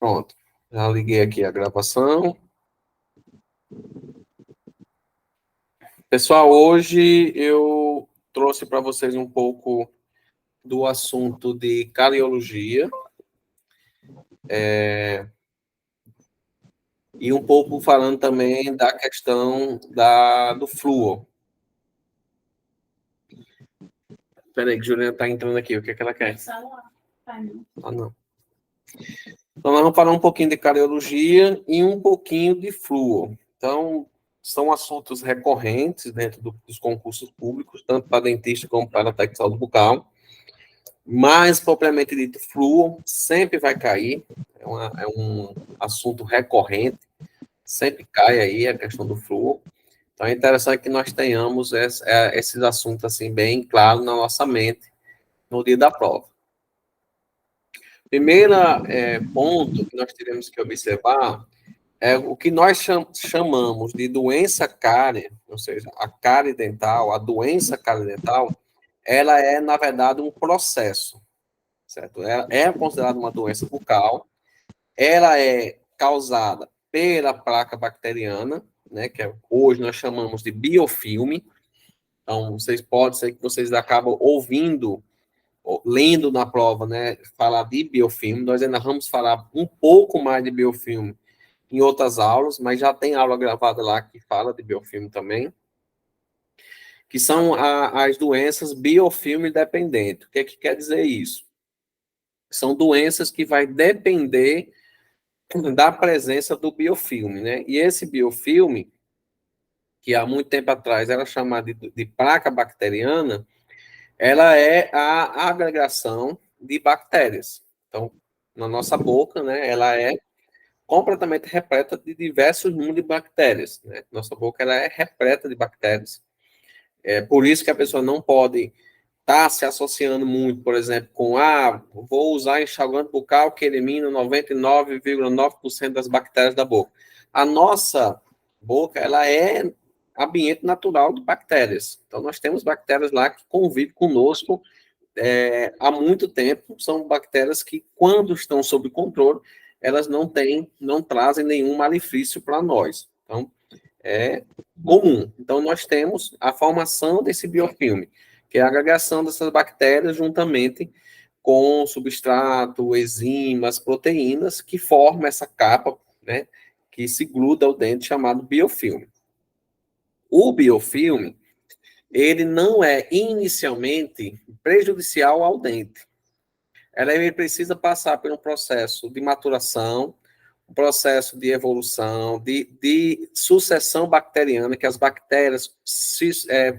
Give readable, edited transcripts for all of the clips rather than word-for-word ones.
Pronto. Já liguei aqui a gravação. Pessoal, hoje eu trouxe para vocês um pouco do assunto de cariologia. E um pouco falando também da questão do flúor. Espera aí, que a Juliana está entrando aqui. O que é que ela quer? Ah, não. Então, nós vamos falar um pouquinho de cariologia e um pouquinho de flúor. Então, são assuntos recorrentes dentro dos concursos públicos, tanto para dentista como para técnico de saúde bucal. Mas, propriamente dito, flúor sempre vai cair. É um assunto recorrente. Sempre cai aí a questão do flúor. Então, é interessante que nós tenhamos esses assuntos assim bem claros na nossa mente no dia da prova. Primeiro ponto que nós teremos que observar é o que nós chamamos de doença cárie, ou seja, a cárie dental, a doença cárie dental, ela é, na verdade, um processo, certo? É considerada uma doença bucal, ela é causada pela placa bacteriana, né, que hoje nós chamamos de biofilme. Então, pode ser que vocês acabam ouvindo, lendo na prova, né, falar de biofilme. Nós ainda vamos falar um pouco mais de biofilme em outras aulas, mas já tem aula gravada lá que fala de biofilme também, que são as doenças biofilme dependentes. O que é que quer dizer isso? São doenças que vai depender da presença do biofilme, né? E esse biofilme, que há muito tempo atrás era chamado de placa bacteriana, ela é a agregação de bactérias. Então, na nossa boca, né, ela é completamente repleta de diversos números de bactérias, né? Nossa boca ela é repleta de bactérias. É por isso que a pessoa não pode estar se associando muito, por exemplo, com vou usar enxaguante bucal que elimina 99,9% das bactérias da boca. A nossa boca, ela é ambiente natural de bactérias. Então, nós temos bactérias lá que convivem conosco há muito tempo. São bactérias que, quando estão sob controle, elas não trazem nenhum malefício para nós. Então, é comum. Então, nós temos a formação desse biofilme, que é a agregação dessas bactérias juntamente com substrato, enzimas, proteínas, que formam essa capa, né, que se gruda ao dente, chamado biofilme. O biofilme, ele não é inicialmente prejudicial ao dente. Ele precisa passar por um processo de maturação, um processo de evolução, de sucessão bacteriana, que as bactérias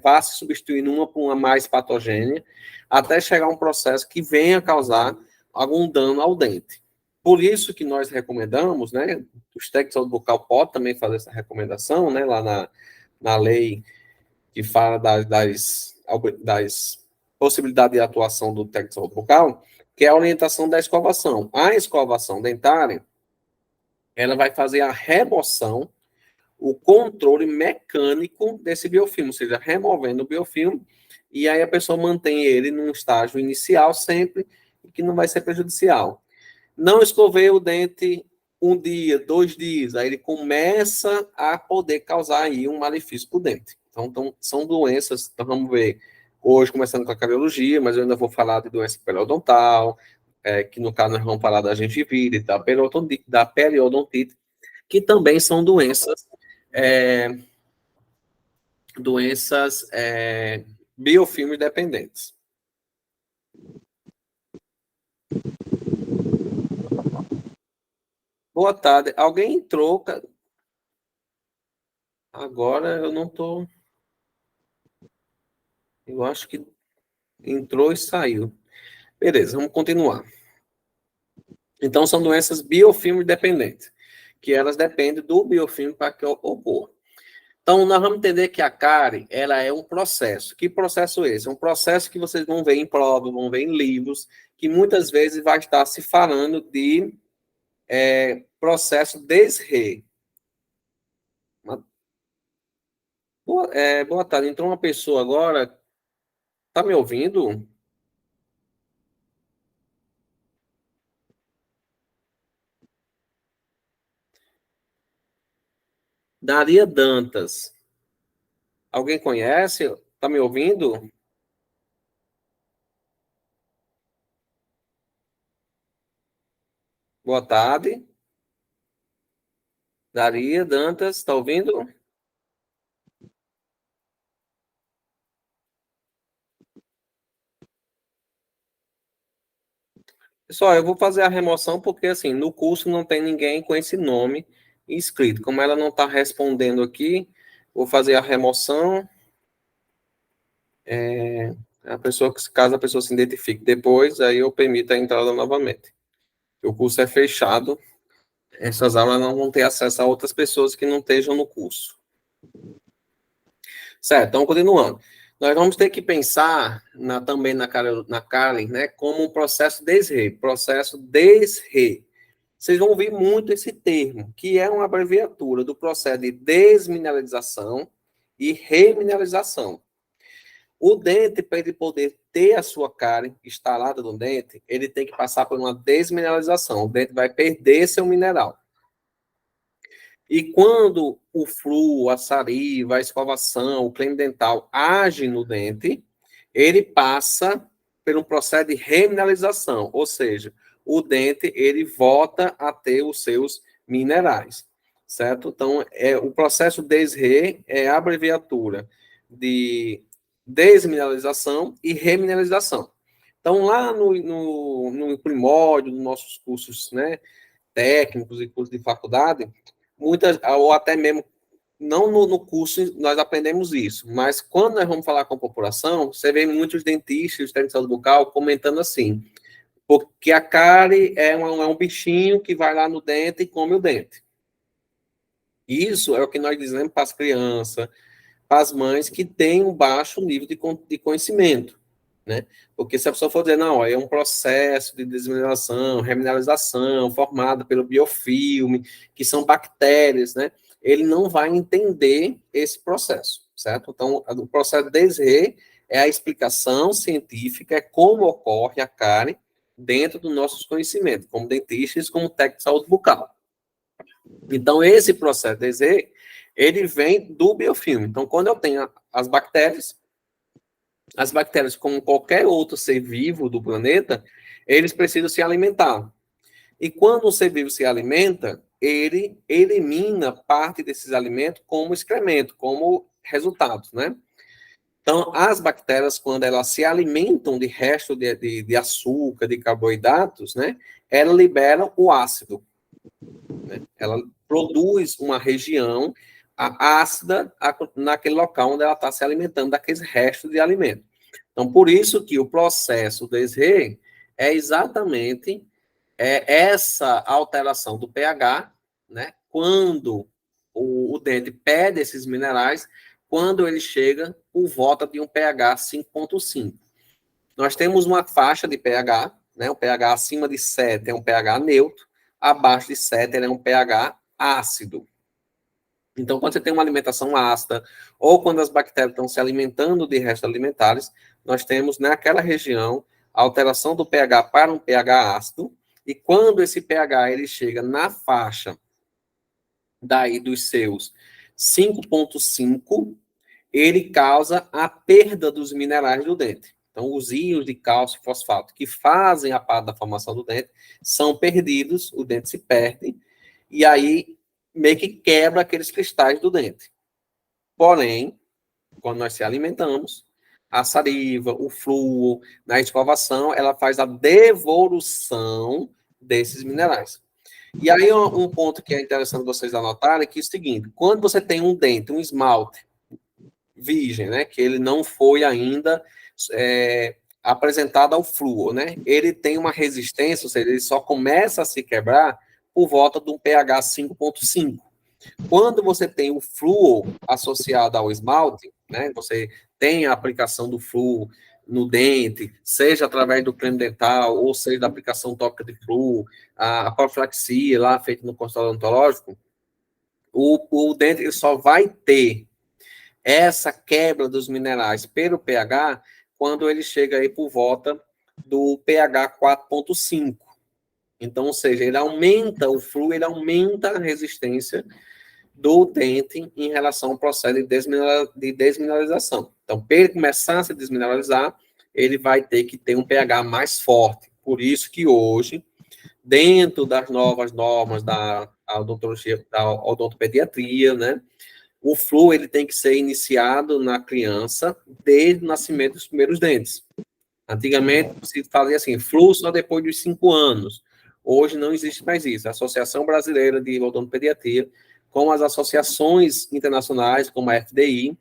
vá se substituindo uma por uma mais patogênea, até chegar a um processo que venha causar algum dano ao dente. Por isso que nós recomendamos, né, os técnicos de saúde bucal podem também fazer essa recomendação, né, lá na lei que fala das possibilidades de atuação do técnico de saúde bucal, que é a orientação da escovação. A escovação dentária, ela vai fazer a remoção, o controle mecânico desse biofilme, ou seja, removendo o biofilme, e aí a pessoa mantém ele num estágio inicial sempre, que não vai ser prejudicial. Não escovei o dente um dia, 2 dias, aí ele começa a poder causar aí um malefício para o dente. Então, são doenças, então vamos ver, hoje começando com a cariologia, mas eu ainda vou falar de doença periodontal, que no caso nós vamos falar da gengivite, da periodontite, que também são doenças biofilme dependentes. Boa tarde. Alguém entrou? Agora eu não estou. Eu acho que entrou e saiu. Beleza, vamos continuar. Então, são doenças biofilme dependentes, que elas dependem do biofilme para que ocorra. Então, nós vamos entender que a cárie, ela é um processo. Que processo é esse? É um processo que vocês vão ver em prova, vão ver em livros, que muitas vezes vai estar se falando de processo desre. Boa tarde. Entrou uma pessoa agora. Tá me ouvindo? Daria Dantas. Alguém conhece? Está me ouvindo? Boa tarde. Daria Dantas, está ouvindo? Pessoal, eu vou fazer a remoção porque, assim, no curso não tem ninguém com esse nome inscrito. Como ela não está respondendo aqui, vou fazer a remoção. A pessoa, caso a pessoa se identifique depois, aí eu permito a entrada novamente. O curso é fechado, essas aulas não vão ter acesso a outras pessoas que não estejam no curso. Certo, então, continuando. Nós vamos ter que pensar também na Karen, né, como um processo desre. Processo desre. Vocês vão ouvir muito esse termo, que é uma abreviatura do processo de desmineralização e remineralização. O dente, para ele poder ter a sua cárie instalada no dente, ele tem que passar por uma desmineralização. O dente vai perder seu mineral. E quando o flúor, a saliva, a escovação, o creme dental age no dente, ele passa por um processo de remineralização, ou seja, o dente ele volta a ter os seus minerais, certo? Então, o processo DESRE é a abreviatura de desmineralização e remineralização. Então, lá no primórdio dos nossos cursos, né, técnicos e cursos de faculdade, muitas, ou até mesmo, não no curso nós aprendemos isso, mas quando nós vamos falar com a população, você vê muitos dentistas, técnicos de saúde bucal, comentando assim, porque a cárie é um bichinho que vai lá no dente e come o dente. Isso é o que nós dizemos para as crianças, para as mães que têm um baixo nível de conhecimento, né? Porque se a pessoa for dizer, não, é um processo de desmineralização, remineralização, formado pelo biofilme, que são bactérias, né? Ele não vai entender esse processo, certo? Então, o processo de DESRE é a explicação científica, é como ocorre a cárie dentro dos nossos conhecimentos, como dentistas, como técnico de saúde bucal. Então, esse processo de DESRE, ele vem do biofilme. Então, quando eu tenho as bactérias, como qualquer outro ser vivo do planeta, eles precisam se alimentar. E quando um ser vivo se alimenta, ele elimina parte desses alimentos como excremento, como resultado, né? Então, as bactérias, quando elas se alimentam de resto de açúcar, de carboidratos, né? Elas liberam o ácido, né? Ela produz uma região ácida naquele local onde ela está se alimentando daqueles restos de alimento. Então, por isso que o processo DESRE é exatamente essa alteração do pH, né? Quando o dente perde esses minerais, quando ele chega por volta de um pH 5,5. Nós temos uma faixa de pH, né? O pH acima de 7 é um pH neutro, abaixo de 7 ele é um pH ácido. Então, quando você tem uma alimentação ácida, ou quando as bactérias estão se alimentando de restos alimentares, nós temos naquela região a alteração do pH para um pH ácido, e quando esse pH ele chega na faixa daí dos seus 5,5, ele causa a perda dos minerais do dente. Então, os íons de cálcio e fosfato que fazem a parte da formação do dente são perdidos, o dente se perde, e aí meio que quebra aqueles cristais do dente. Porém, quando nós se alimentamos, a saliva, o flúor, na escovação, ela faz a devolução desses minerais. E aí, um ponto que é interessante vocês anotarem é que é o seguinte: quando você tem um dente, um esmalte virgem, né, que ele não foi ainda apresentado ao flúor, né, ele tem uma resistência, ou seja, ele só começa a se quebrar por volta de um pH 5,5. Quando você tem o flúor associado ao esmalte, né, você tem a aplicação do flúor no dente, seja através do creme dental, ou seja da aplicação tópica de flúor, a profilaxia lá feita no consultório odontológico, o dente ele só vai ter essa quebra dos minerais pelo pH quando ele chega aí por volta do pH 4,5. Então, ou seja, ele aumenta o flúor, ele aumenta a resistência do dente em relação ao processo de desmineralização. Então, para ele começar a se desmineralizar, ele vai ter que ter um pH mais forte. Por isso que hoje, dentro das novas normas da odontologia, da odontopediatria, né, o fluo ele tem que ser iniciado na criança desde o nascimento dos primeiros dentes. Antigamente, se fazia assim, fluo só depois dos 5 anos. Hoje não existe mais isso. A Associação Brasileira de Odontopediatria, como as associações internacionais, como a FDI,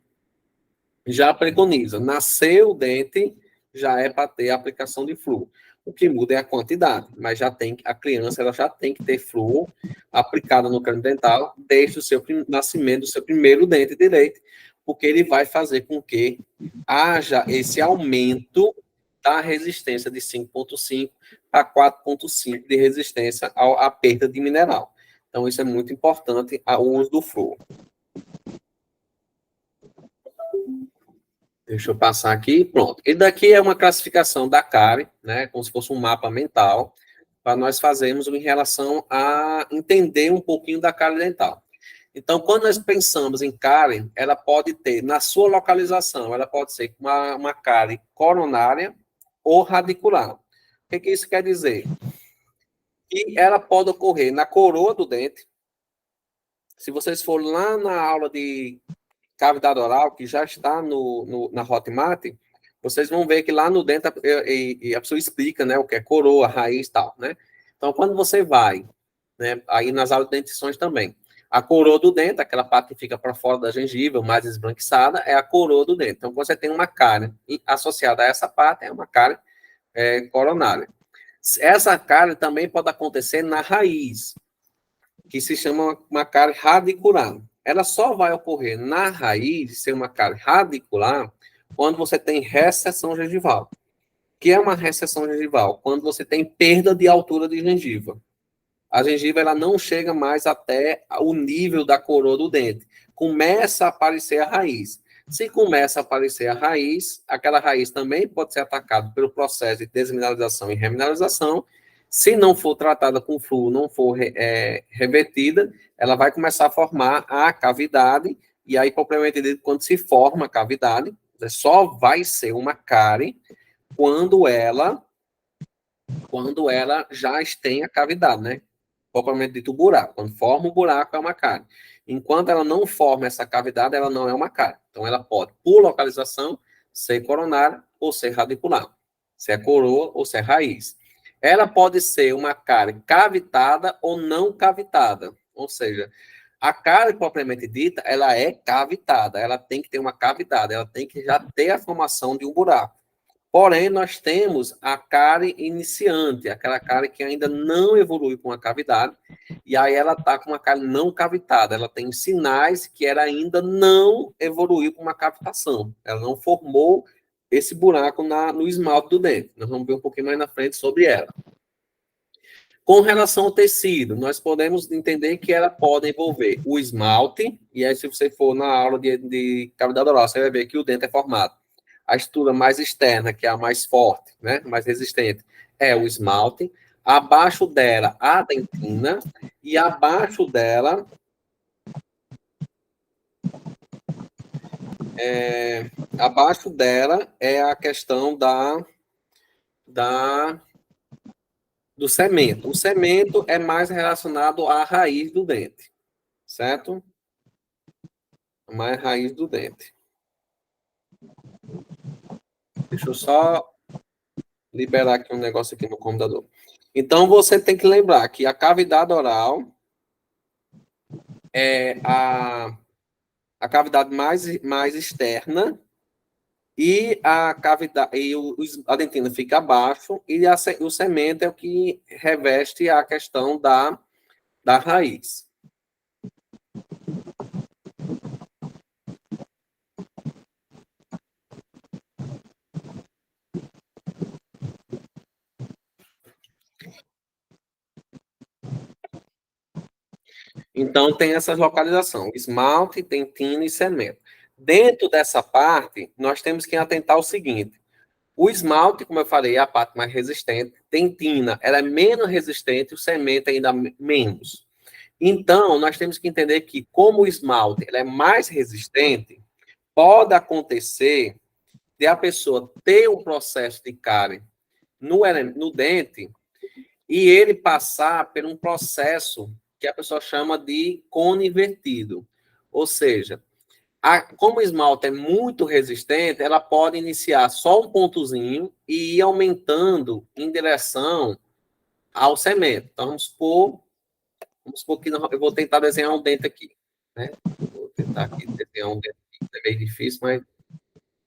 já preconiza. Nasceu o dente, já é para ter a aplicação de fluo. O que muda é a quantidade, mas já tem a criança ela já tem que ter fluo aplicado no crânio dental desde o seu nascimento do seu primeiro dente direito, porque ele vai fazer com que haja esse aumento da resistência de 5,5 para 4,5 de resistência à perda de mineral. Então, isso é muito importante, o uso do fluo. Deixa eu passar aqui, pronto. E daqui é uma classificação da cárie, né, como se fosse um mapa mental, para nós fazermos em relação a entender um pouquinho da cárie dental. Então, quando nós pensamos em cárie, ela pode ter, na sua localização, ela pode ser uma cárie coronária ou radicular. O que isso quer dizer? Que ela pode ocorrer na coroa do dente. Se vocês forem lá na aula de cavidade oral, que já está na Hotmart, vocês vão ver que lá no dente a pessoa explica, né, o que é coroa, raiz e tal, né? Então, quando você vai, né, aí nas aulas de dentições também, a coroa do dente, aquela parte que fica para fora da gengiva, mais esbranquiçada, é a coroa do dente. Então, você tem uma cárie associada a essa parte, é uma cárie coronária. Essa cárie também pode acontecer na raiz, que se chama uma cárie radicular. Ela só vai ocorrer na raiz, ser uma cárie radicular, quando você tem recessão gengival. O que é uma recessão gengival? Quando você tem perda de altura de gengiva. A gengiva ela não chega mais até o nível da coroa do dente. Começa a aparecer a raiz. Se começa a aparecer a raiz, aquela raiz também pode ser atacada pelo processo de desmineralização e remineralização. Se não for tratada com fluo, não for revertida, ela vai começar a formar a cavidade, e aí, propriamente dito, quando se forma a cavidade, só vai ser uma cárie quando ela já tem a cavidade, né? Propriamente dito, o buraco. Quando forma o buraco, é uma cárie. Enquanto ela não forma essa cavidade, ela não é uma cárie. Então, ela pode, por localização, ser coronária ou ser radicular. Se é coroa ou se é raiz. Ela pode ser uma cárie cavitada ou não cavitada. Ou seja, a cárie propriamente dita, ela é cavitada. Ela tem que ter uma cavidade. Ela tem que já ter a formação de um buraco. Porém, nós temos a cárie iniciante, aquela cárie que ainda não evolui com a cavidade, e aí ela está com uma cárie não cavitada. Ela tem sinais que ela ainda não evoluiu com uma cavitação. Ela não formou esse buraco no esmalte do dente. Nós vamos ver um pouquinho mais na frente sobre ela. Com relação ao tecido, nós podemos entender que ela pode envolver o esmalte, e aí se você for na aula de cavidade oral, você vai ver que o dente é formado. A estrutura mais externa, que é a mais forte, né, mais resistente, é o esmalte. Abaixo dela, a dentina, e abaixo dela é a questão do cemento. O cemento é mais relacionado à raiz do dente, certo? Mais raiz do dente. Deixa eu só liberar aqui um negócio aqui no computador. Então, você tem que lembrar que a cavidade oral é a cavidade mais externa, e a cavidade e a dentina fica abaixo, e o cemento é o que reveste a questão da raiz. Então, tem essa localização: esmalte, dentina e cemento. Dentro dessa parte, nós temos que atentar ao seguinte: o esmalte, como eu falei, é a parte mais resistente. Dentina, ela é menos resistente, o cemento ainda menos. Então, nós temos que entender que, como o esmalte ele é mais resistente, pode acontecer de a pessoa ter um processo de cárie no dente e ele passar por um processo que a pessoa chama de cone invertido. Ou seja, como o esmalte é muito resistente, ela pode iniciar só um pontozinho e ir aumentando em direção ao cemento. Então, vamos supor que eu vou tentar desenhar um dente aqui. Né? Vou tentar aqui desenhar um dente aqui. É meio difícil, mas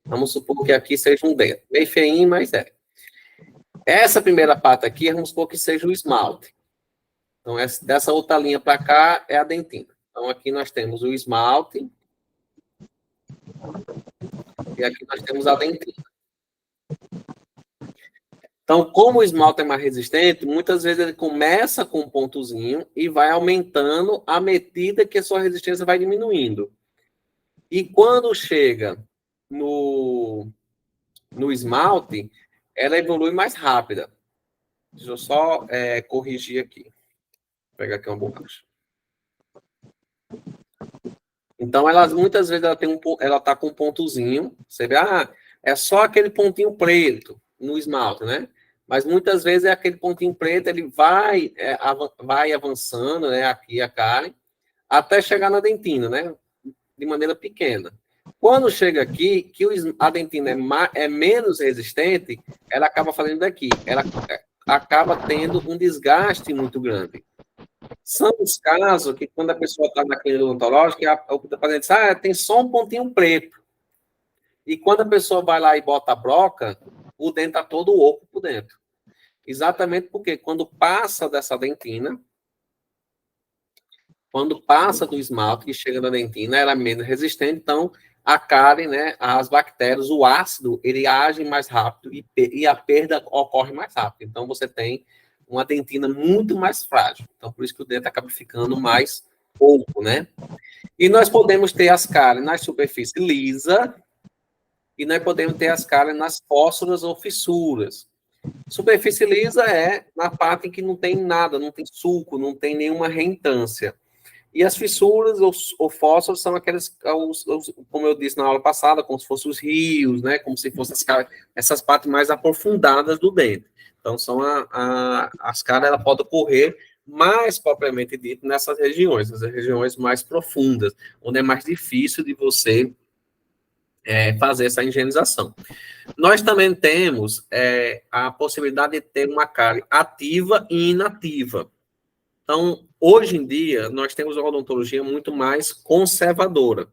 vamos supor que aqui seja um dente. Meio feinho, mas é. Essa primeira parte aqui, vamos supor que seja o esmalte. Então, dessa outra linha para cá é a dentina. Então, aqui nós temos o esmalte e aqui nós temos a dentina. Então, como o esmalte é mais resistente, muitas vezes ele começa com um pontozinho e vai aumentando à medida que a sua resistência vai diminuindo. E quando chega no esmalte, ela evolui mais rápida. Deixa eu só corrigir aqui. Vou pegar aqui uma borracha. Então, muitas vezes ela está com um pontozinho. Você vê, é só aquele pontinho preto no esmalte, né? Mas muitas vezes é aquele pontinho preto, ele vai avançando, né? Aqui a cárie, até chegar na dentina, né? De maneira pequena. Quando chega aqui, que a dentina é menos resistente, ela acaba fazendo daqui. Ela acaba tendo um desgaste muito grande. São os casos que, quando a pessoa está na clínica odontológica, o paciente diz, tem só um pontinho preto. E quando a pessoa vai lá e bota a broca, o dente está todo oco por dentro. Exatamente porque quando passa dessa dentina, quando passa do esmalte e chega na dentina, ela é menos resistente, então a cárie, né, as bactérias, o ácido, ele age mais rápido e a perda ocorre mais rápido. Então você tem uma dentina muito mais frágil. Então por isso que o dente acaba ficando mais oco, né? E nós podemos ter as cáries na superfície lisa e nós podemos ter as cáries nas fósforas ou fissuras. Superfície lisa é na parte em que não tem nada, não tem suco, não tem nenhuma reintância. E as fissuras ou fósforos são aqueles, como eu disse na aula passada, como se fossem os rios, né? Como se fossem essas partes mais aprofundadas do dente. Então, são as cáries, ela pode ocorrer mais propriamente dito nessas regiões, nas regiões mais profundas, onde é mais difícil de você fazer essa higienização. Nós também temos a possibilidade de ter uma cárie ativa e inativa. Então, hoje em dia, nós temos uma odontologia muito mais conservadora.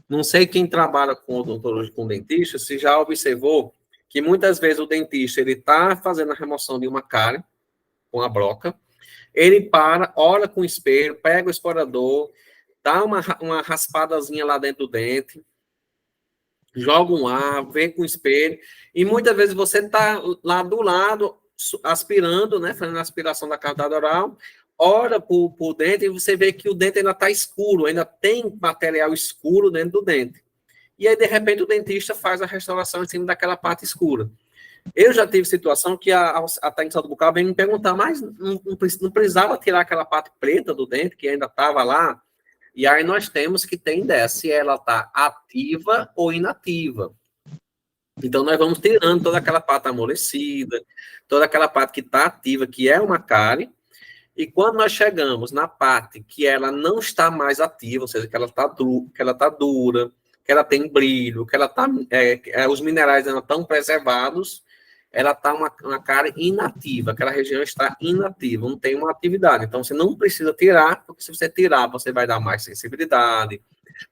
Não sei quem trabalha com odontologia, com dentista, se já observou que muitas vezes o dentista ele está fazendo a remoção de uma cárie com a broca, ele olha com o espelho, pega o escorador, dá uma raspadazinha lá dentro do dente, joga um ar, vem com o espelho, e muitas vezes você está lá do lado, aspirando, né, fazendo a aspiração da cavidade oral, olha por dente e você vê que o dente ainda está escuro, ainda tem material escuro dentro do dente. E aí, de repente, o dentista faz a restauração em cima daquela parte escura. Eu já tive situação que a técnica de saúde bucal vem me perguntar, mas não precisava tirar aquela parte preta do dente que ainda estava lá? E aí nós temos que ter ideia se ela está ativa ou inativa. Então, nós vamos tirando toda aquela parte amolecida, toda aquela parte que está ativa, que é uma cárie, e quando nós chegamos na parte que ela não está mais ativa, ou seja, que ela está dura, que ela tem brilho, que ela tá, os minerais ainda estão preservados, ela está uma cárie inativa, aquela região está inativa, não tem uma atividade. Então, você não precisa tirar, porque se você tirar, você vai dar mais sensibilidade,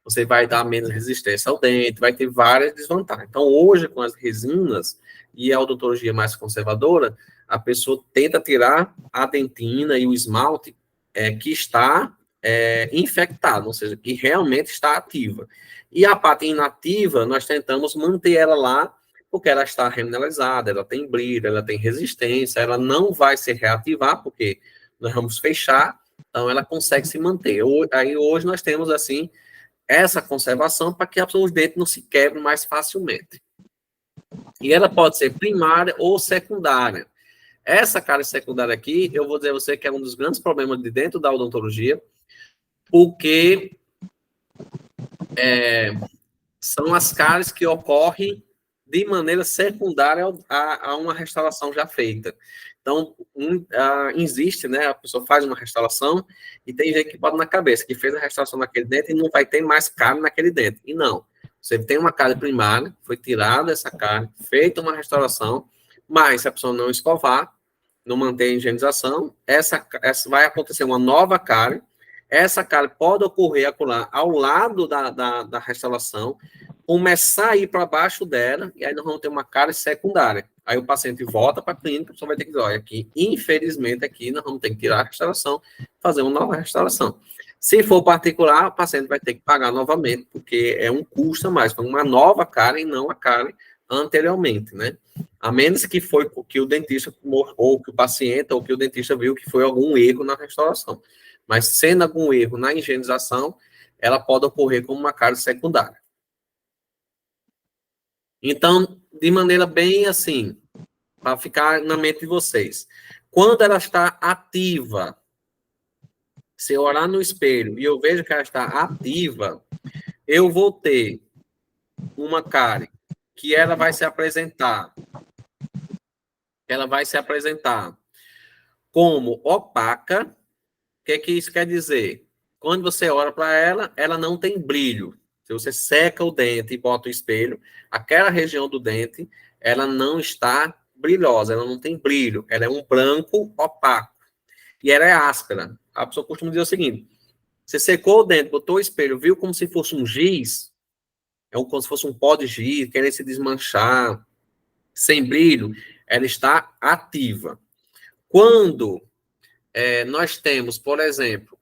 você vai dar menos resistência ao dente, vai ter várias desvantagens. Então, hoje, com as resinas e a odontologia mais conservadora, a pessoa tenta tirar a dentina e o esmalte que está infectado, ou seja, que realmente está ativa. E a parte inativa, nós tentamos manter ela lá, porque ela está remineralizada, ela tem brilho, ela tem resistência, ela não vai se reativar, porque nós vamos fechar, então ela consegue se manter. Aí hoje nós temos, assim, essa conservação para que os dentes não se quebrem mais facilmente. E ela pode ser primária ou secundária. Essa cárie secundária aqui, eu vou dizer a você que é um dos grandes problemas de dentro da odontologia, porque são as cáries que ocorrem de maneira secundária a uma restauração já feita. Então, existe, né? A pessoa faz uma restauração e tem gente que bota na cabeça que fez a restauração naquele dente e não vai ter mais cárie naquele dente. E não. Você tem uma cárie primária, foi tirada essa cárie, feita uma restauração, mas se a pessoa não escovar, não manter a higienização, essa vai acontecer uma nova cárie. Essa cárie pode ocorrer acolá, ao lado da restauração, começar a ir para baixo dela, e aí nós vamos ter uma cárie secundária. Aí o paciente volta para a clínica, a pessoa vai ter que dizer, olha, aqui, infelizmente, aqui nós vamos ter que tirar a restauração, fazer uma nova restauração. Se for particular, o paciente vai ter que pagar novamente, porque é um custo a mais, foi uma nova cárie e não a cárie anteriormente, né? A menos que foi que o dentista, ou que o paciente, ou que o dentista viu que foi algum erro na restauração. Mas sendo algum erro na higienização, ela pode ocorrer como uma cárie secundária. Então, de maneira bem assim, para ficar na mente de vocês, quando ela está ativa, se eu olhar no espelho e eu vejo que ela está ativa, eu vou ter uma cárie que ela vai se apresentar como opaca. O que isso quer dizer? Quando você olha para ela, ela não tem brilho. Se você seca o dente e bota o espelho, aquela região do dente, ela não está brilhosa, ela não tem brilho, ela é um branco opaco. E ela é áspera. A pessoa costuma dizer o seguinte, você secou o dente, botou o espelho, viu como se fosse um giz, como se fosse um pó de giz, querendo se desmanchar, sem brilho, ela está ativa. Quando nós temos, por exemplo,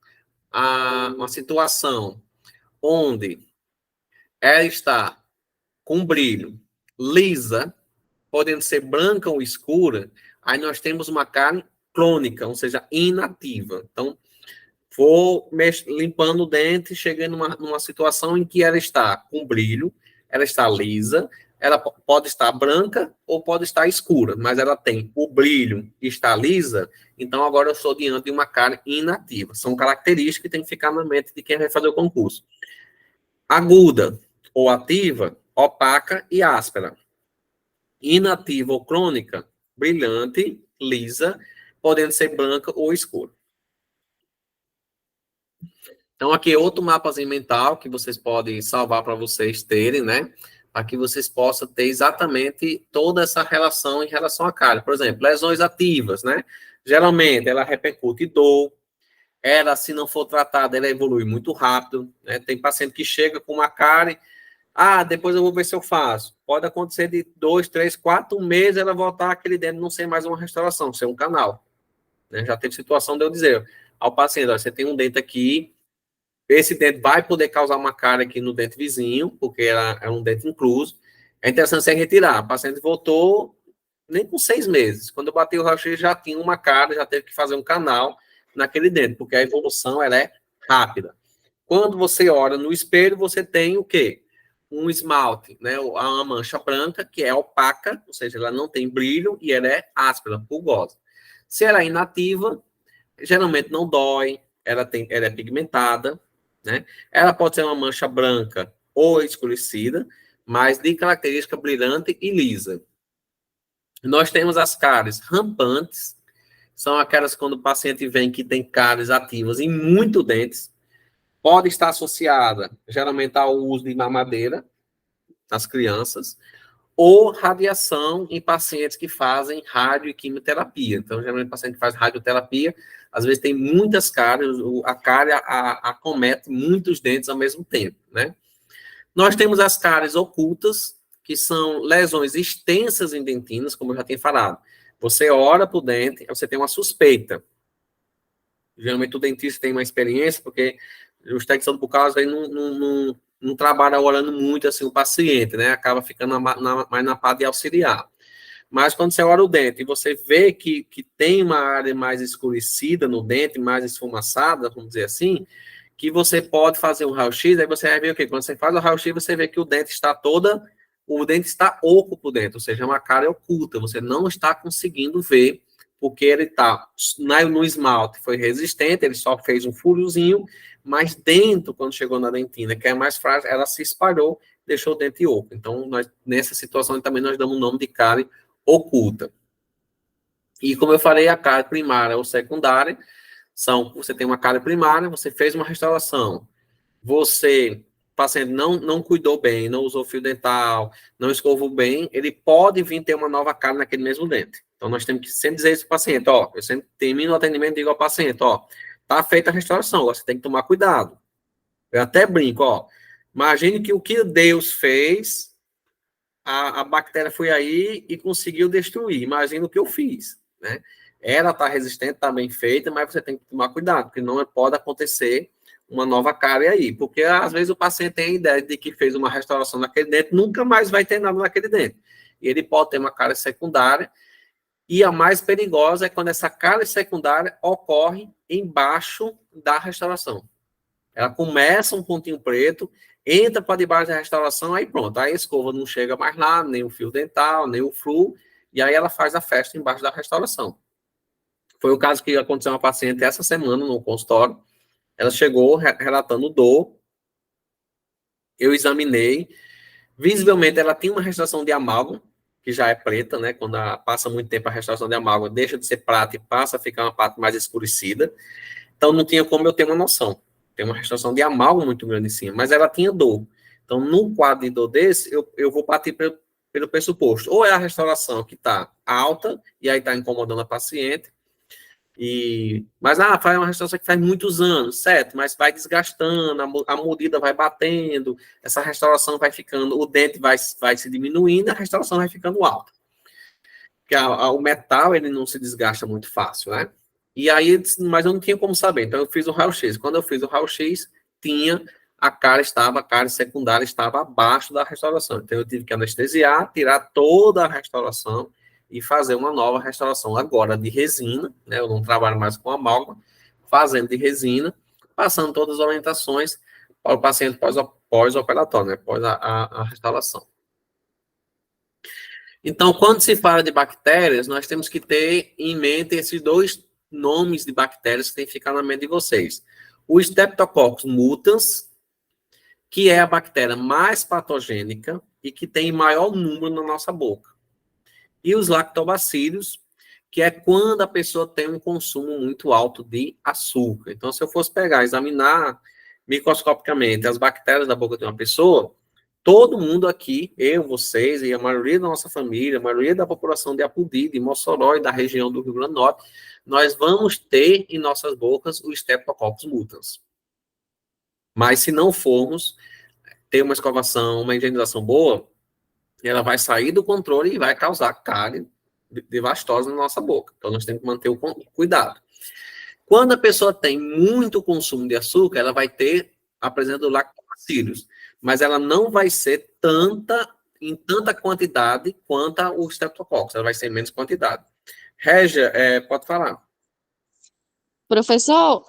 uma situação onde ela está com brilho, lisa, podendo ser branca ou escura, aí nós temos uma cárie crônica, ou seja, inativa. Então, vou limpando o dente, chegando numa situação em que ela está com brilho, ela está lisa, ela pode estar branca ou pode estar escura, mas ela tem o brilho e está lisa, então agora eu estou diante de uma cárie inativa. São características que tem que ficar na mente de quem vai fazer o concurso. Aguda ou ativa, opaca e áspera. Inativa ou crônica, brilhante, lisa, podendo ser branca ou escura. Então, aqui é outro mapazinho mental que vocês podem salvar para vocês terem, né? Para que vocês possam ter exatamente toda essa relação em relação à cárie. Por exemplo, lesões ativas, né? Geralmente, ela repercute em dor. Ela, se não for tratada, ela evolui muito rápido, né? Tem paciente que chega com uma cárie, depois eu vou ver se eu faço. Pode acontecer de 2, 3, 4 meses ela voltar aquele dente não ser mais uma restauração, ser um canal. Né? Já teve situação de eu dizer ao paciente, você tem um dente aqui, esse dente vai poder causar uma cárie aqui no dente vizinho, porque é um dente incluso. É interessante você retirar. O paciente voltou nem com 6 meses. Quando eu bati o raio-x, já tinha uma cárie, já teve que fazer um canal naquele dente, porque a evolução ela é rápida. Quando você olha no espelho, você tem o quê? Um esmalte, né? Uma mancha branca, que é opaca, ou seja, ela não tem brilho e ela é áspera, pulgosa. Se ela é inativa, geralmente não dói, ela é pigmentada, né? Ela pode ser uma mancha branca ou escurecida, mas de característica brilhante e lisa. Nós temos as cáries rampantes, são aquelas quando o paciente vem que tem cáries ativas em muitos dentes, pode estar associada, geralmente, ao uso de mamadeira nas crianças, ou radiação em pacientes que fazem radio e quimioterapia. Então, geralmente, o paciente que faz radioterapia, às vezes tem muitas cáries, a cárie acomete muitos dentes ao mesmo tempo, né? Nós temos as cáries ocultas, que são lesões extensas em dentinas, como eu já tinha falado. Você olha para o dente, você tem uma suspeita. Geralmente o dentista tem uma experiência, porque os técnicos bucais aí não trabalham olhando muito assim o paciente, né? Acaba ficando mais na parte de auxiliar. Mas quando você olha o dente e você vê que tem uma área mais escurecida no dente, mais esfumaçada, vamos dizer assim, que você pode fazer um raio-x, aí você vai ver o quê? Quando você faz o raio-x, você vê que o dente está oco por dentro, ou seja, é uma cárie oculta, você não está conseguindo ver, porque ele está no esmalte, foi resistente, ele só fez um furozinho, mas dentro, quando chegou na dentina, que é mais frágil, ela se espalhou, deixou o dente oco. Então, nessa situação também nós damos o nome de cárie oculta. E como eu falei, a cárie primária ou secundária, você tem uma cárie primária, você fez uma restauração, o paciente não cuidou bem, não usou fio dental, não escovou bem, ele pode vir ter uma nova cárie naquele mesmo dente. Então, nós temos que sempre dizer isso para o paciente, ó, eu sempre termino o atendimento e digo ao paciente, ó, tá feita a restauração, você tem que tomar cuidado. Eu até brinco, ó, imagine que o que Deus fez, a bactéria foi aí e conseguiu destruir, imagina o que eu fiz, né? Ela está resistente, está bem feita, mas você tem que tomar cuidado, porque não pode acontecer uma nova cárie aí, porque às vezes o paciente tem a ideia de que fez uma restauração naquele dente, nunca mais vai ter nada naquele dente. E ele pode ter uma cárie secundária, e a mais perigosa é quando essa cárie secundária ocorre embaixo da restauração. Ela começa um pontinho preto, entra para debaixo da restauração, aí pronto, aí a escova não chega mais lá, nem o fio dental, nem o flu, e aí ela faz a festa embaixo da restauração. Foi o caso que aconteceu uma paciente essa semana no consultório. Ela chegou relatando dor. Eu examinei. Visivelmente, ela tinha uma restauração de amálgama, que já é preta, né? Quando passa muito tempo a restauração de amálgama, deixa de ser prata e passa a ficar uma parte mais escurecida. Então, não tinha como eu ter uma noção. Tem uma restauração de amálgama muito grande em cima, mas ela tinha dor. Então, num quadro de dor desse, eu vou partir pelo pressuposto. Ou é a restauração que está alta, e aí está incomodando a paciente, mas faz uma restauração que faz muitos anos, certo? Mas vai desgastando, a mordida vai batendo, essa restauração vai ficando, o dente vai se diminuindo, a restauração vai ficando alta. Porque o metal, ele não se desgasta muito fácil, né? E aí, mas eu não tinha como saber, então eu fiz o raio-x. Quando eu fiz o raio-x, a cárie secundária estava abaixo da restauração. Então eu tive que anestesiar, tirar toda a restauração, e fazer uma nova restauração agora de resina, né? Eu não trabalho mais com amálgama, fazendo de resina, passando todas as orientações para o paciente pós-operatório, né? Após a restauração. Então, quando se fala de bactérias, nós temos que ter em mente esses dois nomes de bactérias que tem que ficar na mente de vocês. O Streptococcus mutans, que é a bactéria mais patogênica e que tem maior número na nossa boca. E os lactobacilos, que é quando a pessoa tem um consumo muito alto de açúcar. Então, se eu fosse examinar microscopicamente as bactérias da boca de uma pessoa, todo mundo aqui, eu, vocês e a maioria da nossa família, a maioria da população de Apodi, de Mossoró e da região do Rio Grande do Norte, nós vamos ter em nossas bocas o Streptococcus mutans. Mas se não formos ter uma escovação, uma higienização boa, ela vai sair do controle e vai causar cárie devastosa na nossa boca. Então, nós temos que manter o cuidado. Quando a pessoa tem muito consumo de açúcar, ela vai ter a presença do lactobacillus, mas ela não vai ser em tanta quantidade quanto o Streptococcus, ela vai ser em menos quantidade. Régia, pode falar. Professor,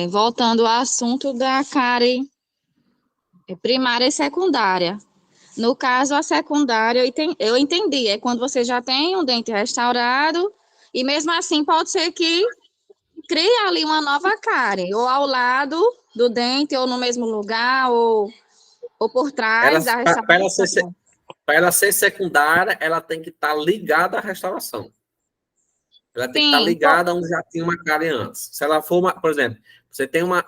voltando ao assunto da cárie primária e secundária. No caso, a secundária, eu entendi, é quando você já tem um dente restaurado, e mesmo assim pode ser que crie ali uma nova cárie, ou ao lado do dente, ou no mesmo lugar, ou por trás da restauração. Para ela ser secundária, ela tem que estar ligada à restauração. Ela tem que estar ligada onde já tinha uma cárie antes. Se ela for, por exemplo, você tem uma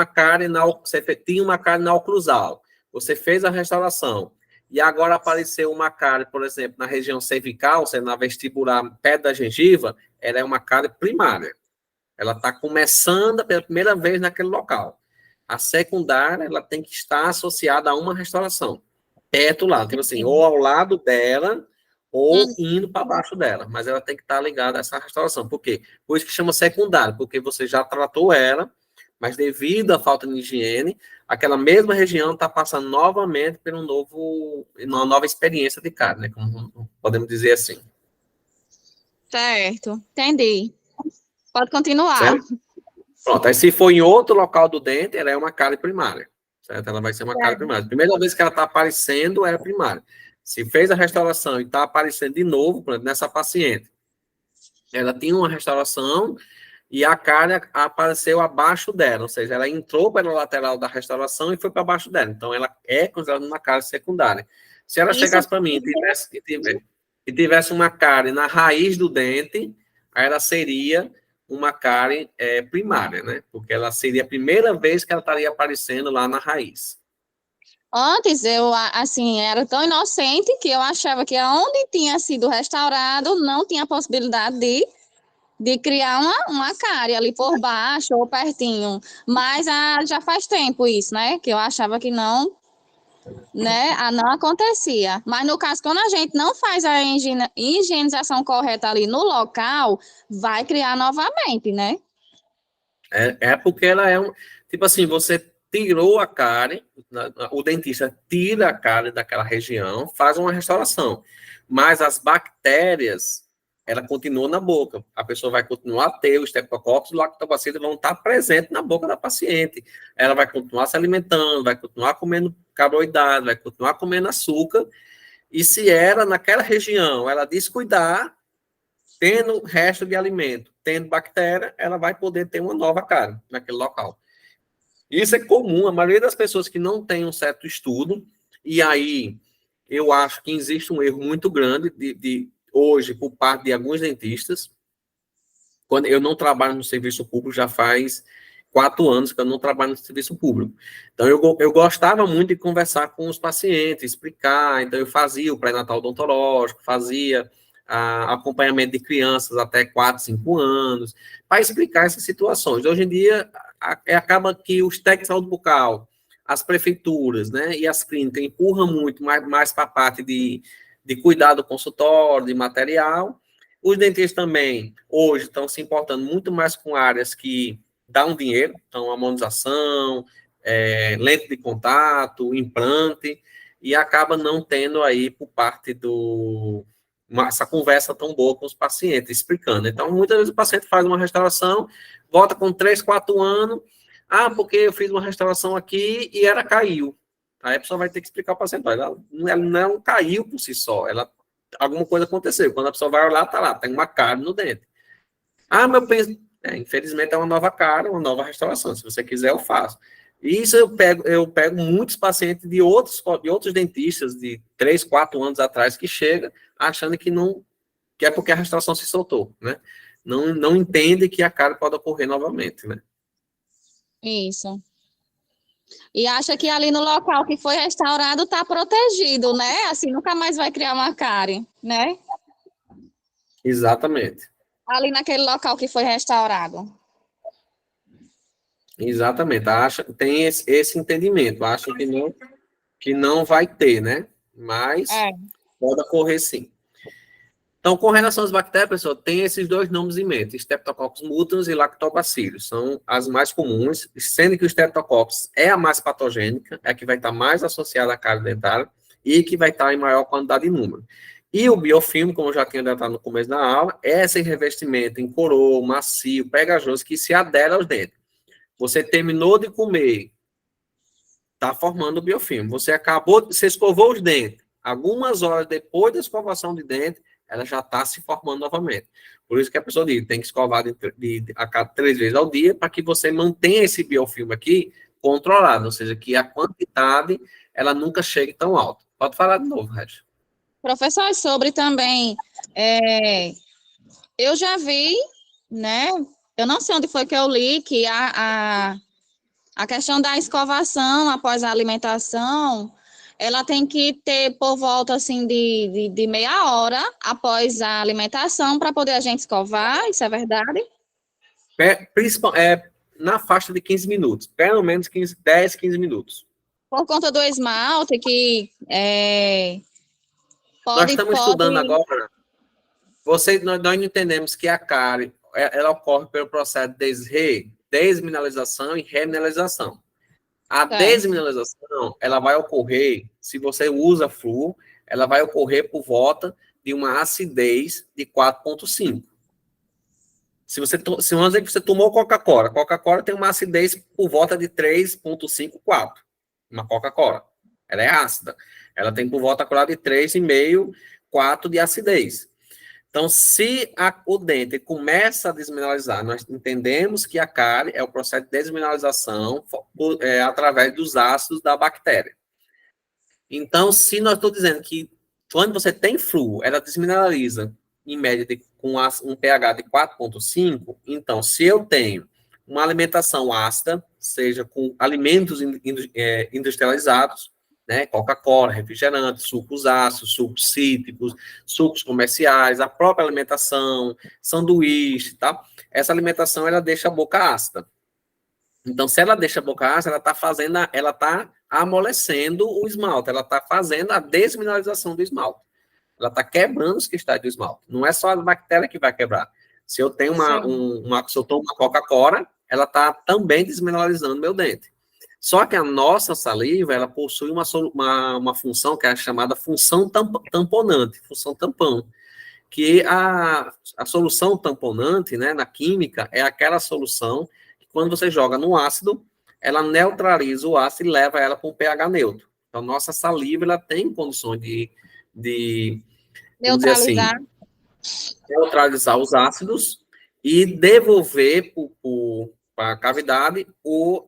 cárie você tinha uma cárie na oclusal, você fez a restauração, e agora apareceu uma cárie, por exemplo, na região cervical, ou seja, na vestibular, perto da gengiva, ela é uma cárie primária. Ela está começando pela primeira vez naquele local. A secundária, ela tem que estar associada a uma restauração. Perto lá, tipo assim, ou ao lado dela, ou indo para baixo dela. Mas ela tem que estar ligada a essa restauração. Por quê? Por isso que chama secundária, porque você já tratou ela, mas devido à falta de higiene, aquela mesma região está passando novamente por uma nova experiência de cárie, né? Como podemos dizer assim. Certo, entendi. Pode continuar. Certo? Pronto, aí se for em outro local do dente, ela é uma cárie primária, certo? Ela vai ser uma cárie primária. Primeira vez que ela está aparecendo, é primária. Se fez a restauração e está aparecendo de novo, por exemplo, nessa paciente, ela tinha uma restauração, e a cárie apareceu abaixo dela, ou seja, ela entrou pela lateral da restauração e foi para baixo dela. Então, ela é considerada uma cárie secundária. Se ela Isso, chegasse para mim e tivesse uma cárie na raiz do dente, aí ela seria uma cárie primária, né? Porque ela seria a primeira vez que ela estaria aparecendo lá na raiz. antes eu, assim, era tão inocente que eu achava que onde tinha sido restaurado não tinha possibilidade de criar uma cárie ali por baixo ou pertinho. Mas já faz tempo isso, né? Que eu achava que não, né? Não acontecia. Mas no caso, quando a gente não faz a higienização correta ali no local, vai criar novamente, né? É porque ela é um. Tipo assim, você tirou a cárie, o dentista tira a cárie daquela região, faz uma restauração. Mas as bactérias, ela continua na boca. A pessoa vai continuar a ter o Streptococcus e o Lactobacillus vão estar presentes na boca da paciente. Ela vai continuar se alimentando, vai continuar comendo carboidrato, vai continuar comendo açúcar. E se ela, naquela região, ela descuidar, tendo resto de alimento, tendo bactéria, ela vai poder ter uma nova cárie naquele local. Isso é comum, a maioria das pessoas que não tem um certo estudo, e aí eu acho que existe um erro muito grande hoje por parte de alguns dentistas. Quando eu não trabalho no serviço público, já faz 4 anos que eu não trabalho no serviço público. Então, eu gostava muito de conversar com os pacientes, explicar. Então, eu fazia o pré-natal odontológico, fazia acompanhamento de crianças até 4, 5 anos, para explicar essas situações. Hoje em dia, acaba que os técnicos de saúde bucal, as prefeituras, né, e as clínicas empurram muito mais para a parte de cuidar do consultório, de material. Os dentistas também, hoje, estão se importando muito mais com áreas que dão dinheiro, então, harmonização, lente de contato, implante, e acaba não tendo aí, por parte essa conversa tão boa com os pacientes, explicando. Então, muitas vezes o paciente faz uma restauração, volta com 3, 4 anos, porque eu fiz uma restauração aqui e ela caiu. Aí a pessoa vai ter que explicar ao paciente, ela não caiu por si só, alguma coisa aconteceu. Quando a pessoa vai olhar, tá lá, tem uma cárie no dente. Meu penso, infelizmente é uma nova cárie, uma nova restauração. Se você quiser, eu faço. Isso eu pego muitos pacientes de outros dentistas de 3, 4 anos atrás que chegam achando que é porque a restauração se soltou, né? Não entende que a cárie pode ocorrer novamente, né? Isso. E acha que ali no local que foi restaurado está protegido, né? Assim, nunca mais vai criar uma cárie, né? Exatamente. Ali naquele local que foi restaurado. Exatamente. Tem esse entendimento. Acha que não vai ter, né? Mas É. pode ocorrer sim. Então, com relação às bactérias, pessoal, tem esses dois nomes em mente, Streptococcus mutans e Lactobacillus, são as mais comuns, sendo que o Streptococcus é a mais patogênica, é a que vai estar mais associada à cárie dentária e que vai estar em maior quantidade de número. E o biofilme, como eu já tinha tratado no começo da aula, é esse revestimento incolor, macio, pegajoso, que se adere aos dentes. Você terminou de comer, está formando o biofilme. Você escovou os dentes. Algumas horas depois da escovação de dente, ela já está se formando novamente. Por isso que a pessoa diz, tem que escovar a cada 3 vezes ao dia, para que você mantenha esse biofilme aqui controlado, ou seja, que a quantidade, ela nunca chegue tão alta. Pode falar de novo, Regi. Professor, sobre também, eu já vi, né? Eu não sei onde foi que eu li que a questão da escovação após a alimentação, ela tem que ter por volta assim de meia hora após a alimentação para poder a gente escovar, isso é verdade? Na faixa de 15 minutos, pelo menos 10, 15 minutos. Por conta do esmalte que Nós pode, estamos estudando pode. agora, nós entendemos que a cárie, ela ocorre pelo processo de desmineralização e remineralização. A É, desmineralização, ela vai ocorrer, se você usa flúor, ela vai ocorrer por volta de uma acidez de 4,5. Se vamos dizer que você tomou Coca-Cola tem uma acidez por volta de 3,5, 4. Uma Coca-Cola. Ela é ácida. Ela tem por volta de 3,5, 4 de acidez. Então, se o dente começa a desmineralizar, nós entendemos que a cárie é o processo de desmineralização através dos ácidos da bactéria. Então, se nós estou dizendo que quando você tem fluo, ela desmineraliza em média com um pH de 4,5, então, se eu tenho uma alimentação ácida, seja com alimentos industrializados, né, Coca-Cola, refrigerante, sucos ácidos, sucos cítricos, sucos comerciais, a própria alimentação, sanduíche, tá? Essa alimentação, ela deixa a boca ácida. Então, se ela deixa a boca ácida, ela está amolecendo o esmalte, ela está fazendo a desmineralização do esmalte. Ela está quebrando os cristais do esmalte. Não é só a bactéria que vai quebrar. Se eu tenho se eu tomo uma Coca-Cola, ela está também desmineralizando meu dente. Só que a nossa saliva, ela possui uma função que é chamada função tamponante, função tampão, que a solução tamponante, né, na química, é aquela solução que quando você joga no ácido, ela neutraliza o ácido e leva ela para um pH neutro. Então, nossa saliva, ela tem condições de neutralizar. Assim, neutralizar os ácidos e devolver para a cavidade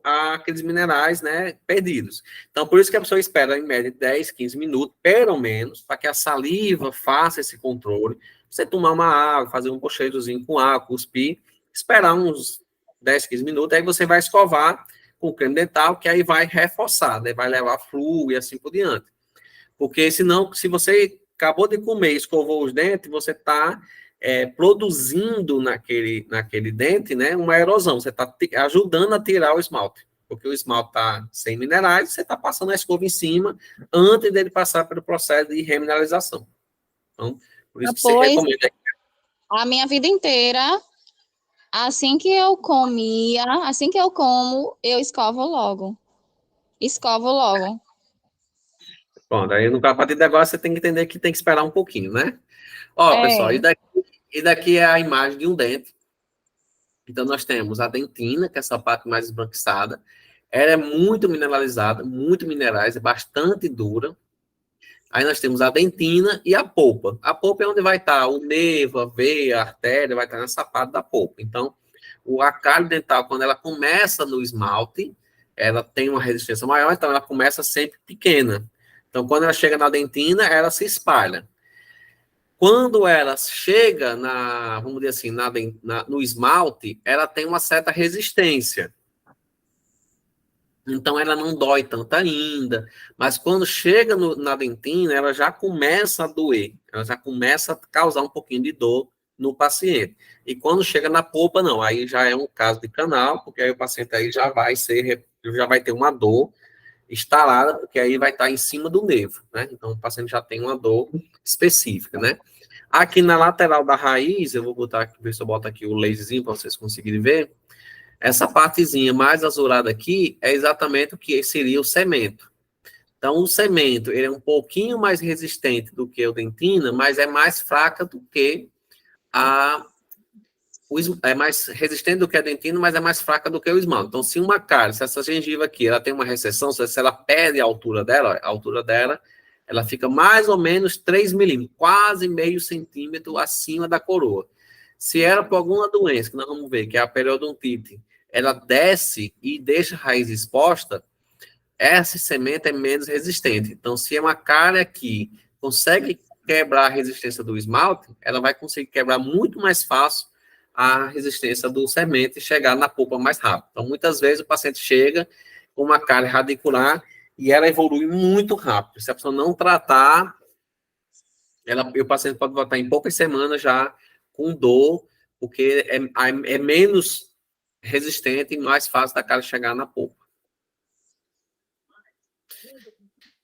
aqueles minerais, né, perdidos. Então, por isso que a pessoa espera, em média, 10, 15 minutos, pelo menos, para que a saliva faça esse controle. Você tomar uma água, fazer um bocheirozinho com água, cuspir, esperar uns 10, 15 minutos, aí você vai escovar com o creme dental, que aí vai reforçar, né, vai levar fluo e assim por diante. Porque, senão, se você acabou de comer e escovou os dentes, você está produzindo naquele dente, né, uma erosão. Você está ajudando a tirar o esmalte. Porque o esmalte está sem minerais, você está passando a escova em cima antes dele passar pelo processo de remineralização. Então, por isso que você recomenda. A minha vida inteira, assim que eu como, eu escovo logo. Escovo logo. Pronto, aí a partir de agora você tem que entender que tem que esperar um pouquinho, né? Ó, pessoal, e daqui é a imagem de um dente. Então, nós temos a dentina, que é essa parte mais esbranquiçada. Ela é muito mineralizada, muito minerais, é bastante dura. Aí nós temos a dentina e a polpa. A polpa é onde vai estar o nervo, a veia, a artéria, vai estar nessa parte da polpa. Então, a cárie dental, quando ela começa no esmalte, ela tem uma resistência maior, então ela começa sempre pequena. Então, quando ela chega na dentina, ela se espalha. Quando ela chega vamos dizer assim, no esmalte, ela tem uma certa resistência. Então, ela não dói tanto ainda. Mas quando chega na dentina, ela já começa a doer. Ela já começa a causar um pouquinho de dor no paciente. E quando chega na polpa, não. Aí já é um caso de canal, porque aí o paciente aí já vai ter uma dor instalada, porque aí vai estar em cima do nervo, né? Então, o paciente já tem uma dor específica, né? Aqui na lateral da raiz, eu vou ver se eu boto aqui o laserzinho para vocês conseguirem ver. Essa partezinha mais azulada aqui é exatamente o que seria o cemento. Então, o cemento, ele é um pouquinho mais resistente do que a dentina, mas é mais fraca do que é mais resistente do que a dentina, mas é mais fraca do que o esmalte. Então, se essa gengiva aqui, ela tem uma recessão, se ela perde a altura dela, ela fica mais ou menos 3 milímetros, quase meio centímetro acima da coroa. Se ela, por alguma doença, que nós vamos ver, que é a periodontite, ela desce e deixa a raiz exposta, essa semente é menos resistente. Então, se é uma cárie aqui consegue quebrar a resistência do esmalte, ela vai conseguir quebrar muito mais fácil a resistência do semente e chegar na polpa mais rápido. Então, muitas vezes o paciente chega com uma cárie radicular e ela evolui muito rápido. Se a pessoa não tratar, o paciente pode voltar em poucas semanas já com dor, porque é menos resistente e mais fácil da cárie chegar na polpa.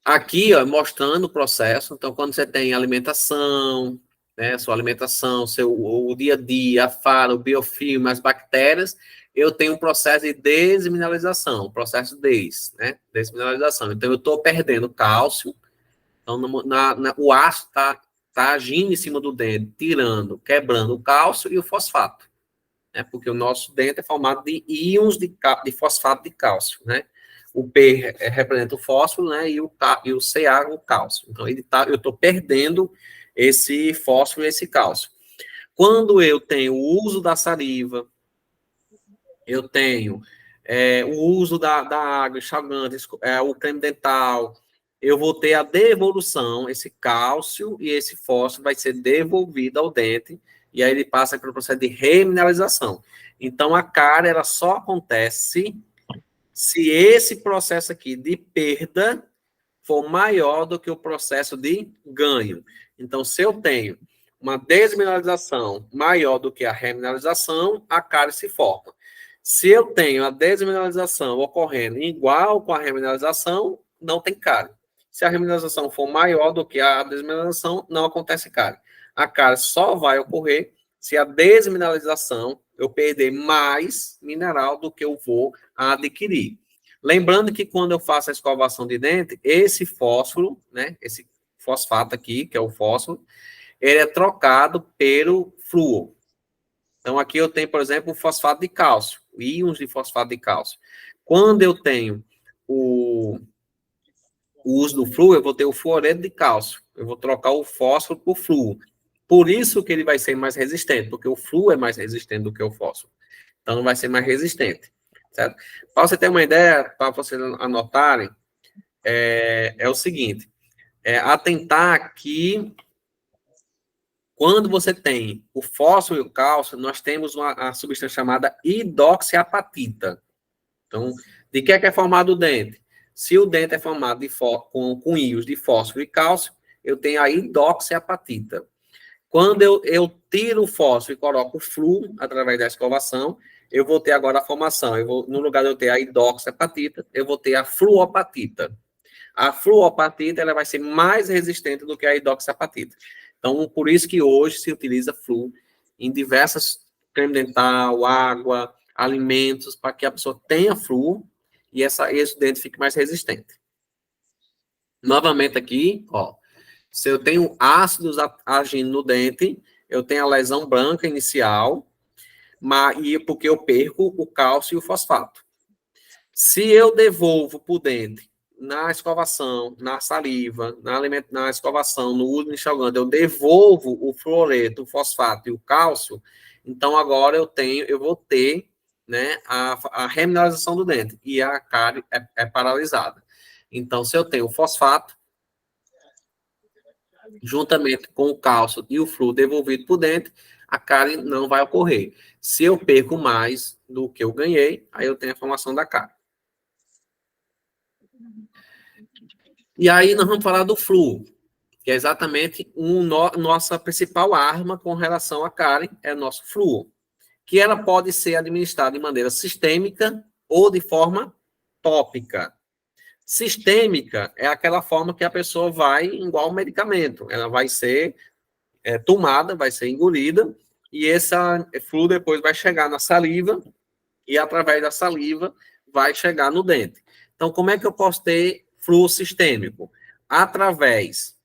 Aqui, ó, mostrando o processo. Então, quando você tem alimentação, né, sua alimentação, o dia a dia, a fala, o biofilme, as bactérias, eu tenho um processo de desmineralização, processo né, desmineralização. Então, eu estou perdendo cálcio, então, o ácido está agindo em cima do dente, quebrando o cálcio e o fosfato, né, porque o nosso dente é formado de íons de fosfato de cálcio, né? O P representa o fósforo, né? E o Ca o cálcio. Então, eu estou perdendo esse fósforo e esse cálcio. Quando eu tenho o uso da saliva, eu tenho o uso da água enxaguante, o creme dental, eu vou ter a devolução, esse cálcio e esse fósforo vai ser devolvido ao dente, e aí ele passa pelo processo de remineralização. Então, a cárie, ela só acontece se esse processo aqui de perda for maior do que o processo de ganho. Então, se eu tenho uma desmineralização maior do que a remineralização, a cárie se forma. Se eu tenho a desmineralização ocorrendo igual com a remineralização, não tem cárie. Se a remineralização for maior do que a desmineralização, não acontece cárie. A cárie só vai ocorrer se a desmineralização eu perder mais mineral do que eu vou adquirir. Lembrando que quando eu faço a escovação de dente, esse fósforo, né, esse fosfato aqui, que é o fósforo, ele é trocado pelo flúor. Então, aqui eu tenho, por exemplo, o fosfato de cálcio, íons de fosfato de cálcio. Quando eu tenho o uso do flúor, eu vou ter o fluoreto de cálcio. Eu vou trocar o fósforo por flúor. Por isso que ele vai ser mais resistente, porque o flúor é mais resistente do que o fósforo. Então, vai ser mais resistente. Certo? Para você ter uma ideia, para vocês anotarem, é o seguinte, atentar que quando você tem o fósforo e o cálcio, nós temos a substância chamada hidroxiapatita. Então, de que é formado o dente? Se o dente é formado com íons de fósforo e cálcio, eu tenho a hidroxiapatita. Quando eu tiro o fósforo e coloco o flúor através da escovação, eu vou ter agora a formação. No lugar de eu ter a hidroxiapatita, eu vou ter a fluopatita. A fluopatita ela vai ser mais resistente do que a hidroxiapatita. Então, por isso que hoje se utiliza flúor em diversas creme dental, água, alimentos, para que a pessoa tenha flúor e esse dente fique mais resistente. Novamente aqui, ó, se eu tenho ácidos agindo no dente, eu tenho a lesão branca inicial, porque eu perco o cálcio e o fosfato. Se eu devolvo para o dente, na escovação, na saliva, na escovação, no uso enxaguante, eu devolvo o fluoreto, o fosfato e o cálcio, então agora eu vou ter, né, a remineralização do dente, e a cárie é paralisada. Então, se eu tenho o fosfato, juntamente com o cálcio e o flúor devolvido para o dente, a cárie não vai ocorrer. Se eu perco mais do que eu ganhei, aí eu tenho a formação da cárie. E aí nós vamos falar do flúor, que é exatamente nossa principal arma com relação à cárie, é o nosso flúor, que ela pode ser administrada de maneira sistêmica ou de forma tópica. Sistêmica é aquela forma que a pessoa vai igual ao medicamento, ela vai ser tomada, vai ser engolida, e essa flúor depois vai chegar na saliva, e através da saliva vai chegar no dente. Então, como é que eu posso ter flúor sistêmico? Através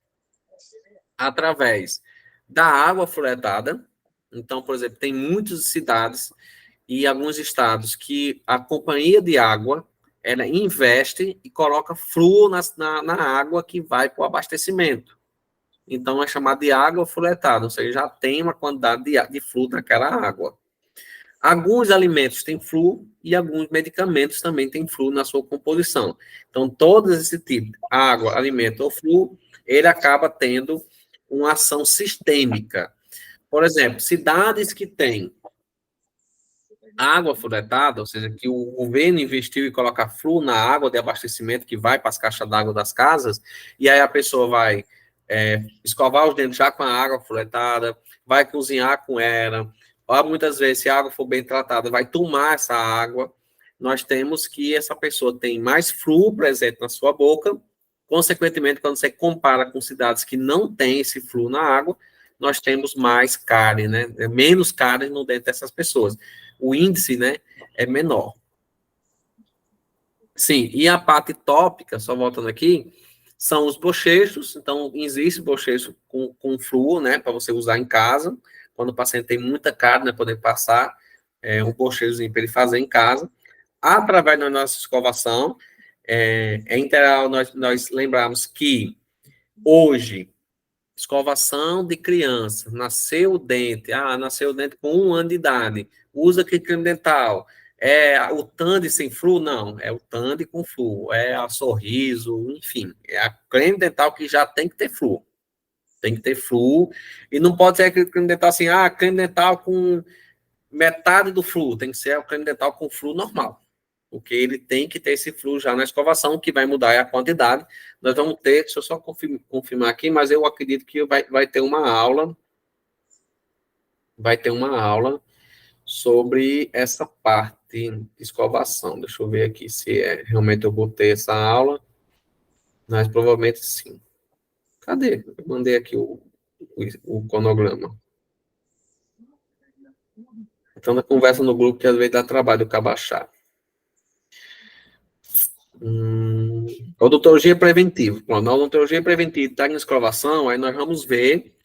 da água fluoretada. Então, por exemplo, tem muitas cidades e alguns estados que a companhia de água ela investe e coloca flúor na água que vai para o abastecimento. Então, é chamado de água fluoretada, ou seja, já tem uma quantidade de flúor naquela água. Alguns alimentos têm flúor e alguns medicamentos também têm flúor na sua composição. Então, todos esse tipo, água, alimento ou flúor, ele acaba tendo uma ação sistêmica. Por exemplo, cidades que têm água fluoretada, ou seja, que o governo investiu em colocar flúor na água de abastecimento que vai para as caixas d'água das casas, e aí a pessoa vai escovar os dentes já com a água fluoretada, vai cozinhar com ela, ou muitas vezes, se a água for bem tratada, vai tomar essa água, nós temos que essa pessoa tem mais flúor presente na sua boca, consequentemente, quando você compara com cidades que não têm esse flúor na água, nós temos mais cárie, né? Menos cárie no dente dessas pessoas. O índice, né, é menor. Sim, e a parte tópica, só voltando aqui, são os bochechos. Então, existe bochecho com flúor, né, para você usar em casa, quando o paciente tem muita cárie, né, poder passar um bochechozinho para ele fazer em casa. Através da nossa escovação, é integral nós lembrarmos que hoje, escovação de criança, nasceu o dente, nasceu o dente com 1 ano de idade, usa aquele creme dental, é o Tandy sem flúor? Não, é o Tandy com flúor, é a Sorriso, enfim, é a creme dental que já tem que ter flúor. Tem que ter flúor, e não pode ser aquele creme dental assim, creme dental com metade do flúor, tem que ser o creme dental com flúor normal, porque ele tem que ter esse flúor já na escovação, que vai mudar a quantidade. Nós vamos ter, deixa eu só confirmar aqui, mas eu acredito que vai ter uma aula, sobre essa parte de escovação. Deixa eu ver aqui se realmente eu vou ter essa aula, mas provavelmente sim. Cadê? Eu mandei aqui o cronograma. Então, na conversa no grupo, que às vezes dá trabalho o baixar. Odontologia preventiva. Bom, na odontologia preventiva, tá em escovação, aí nós vamos ver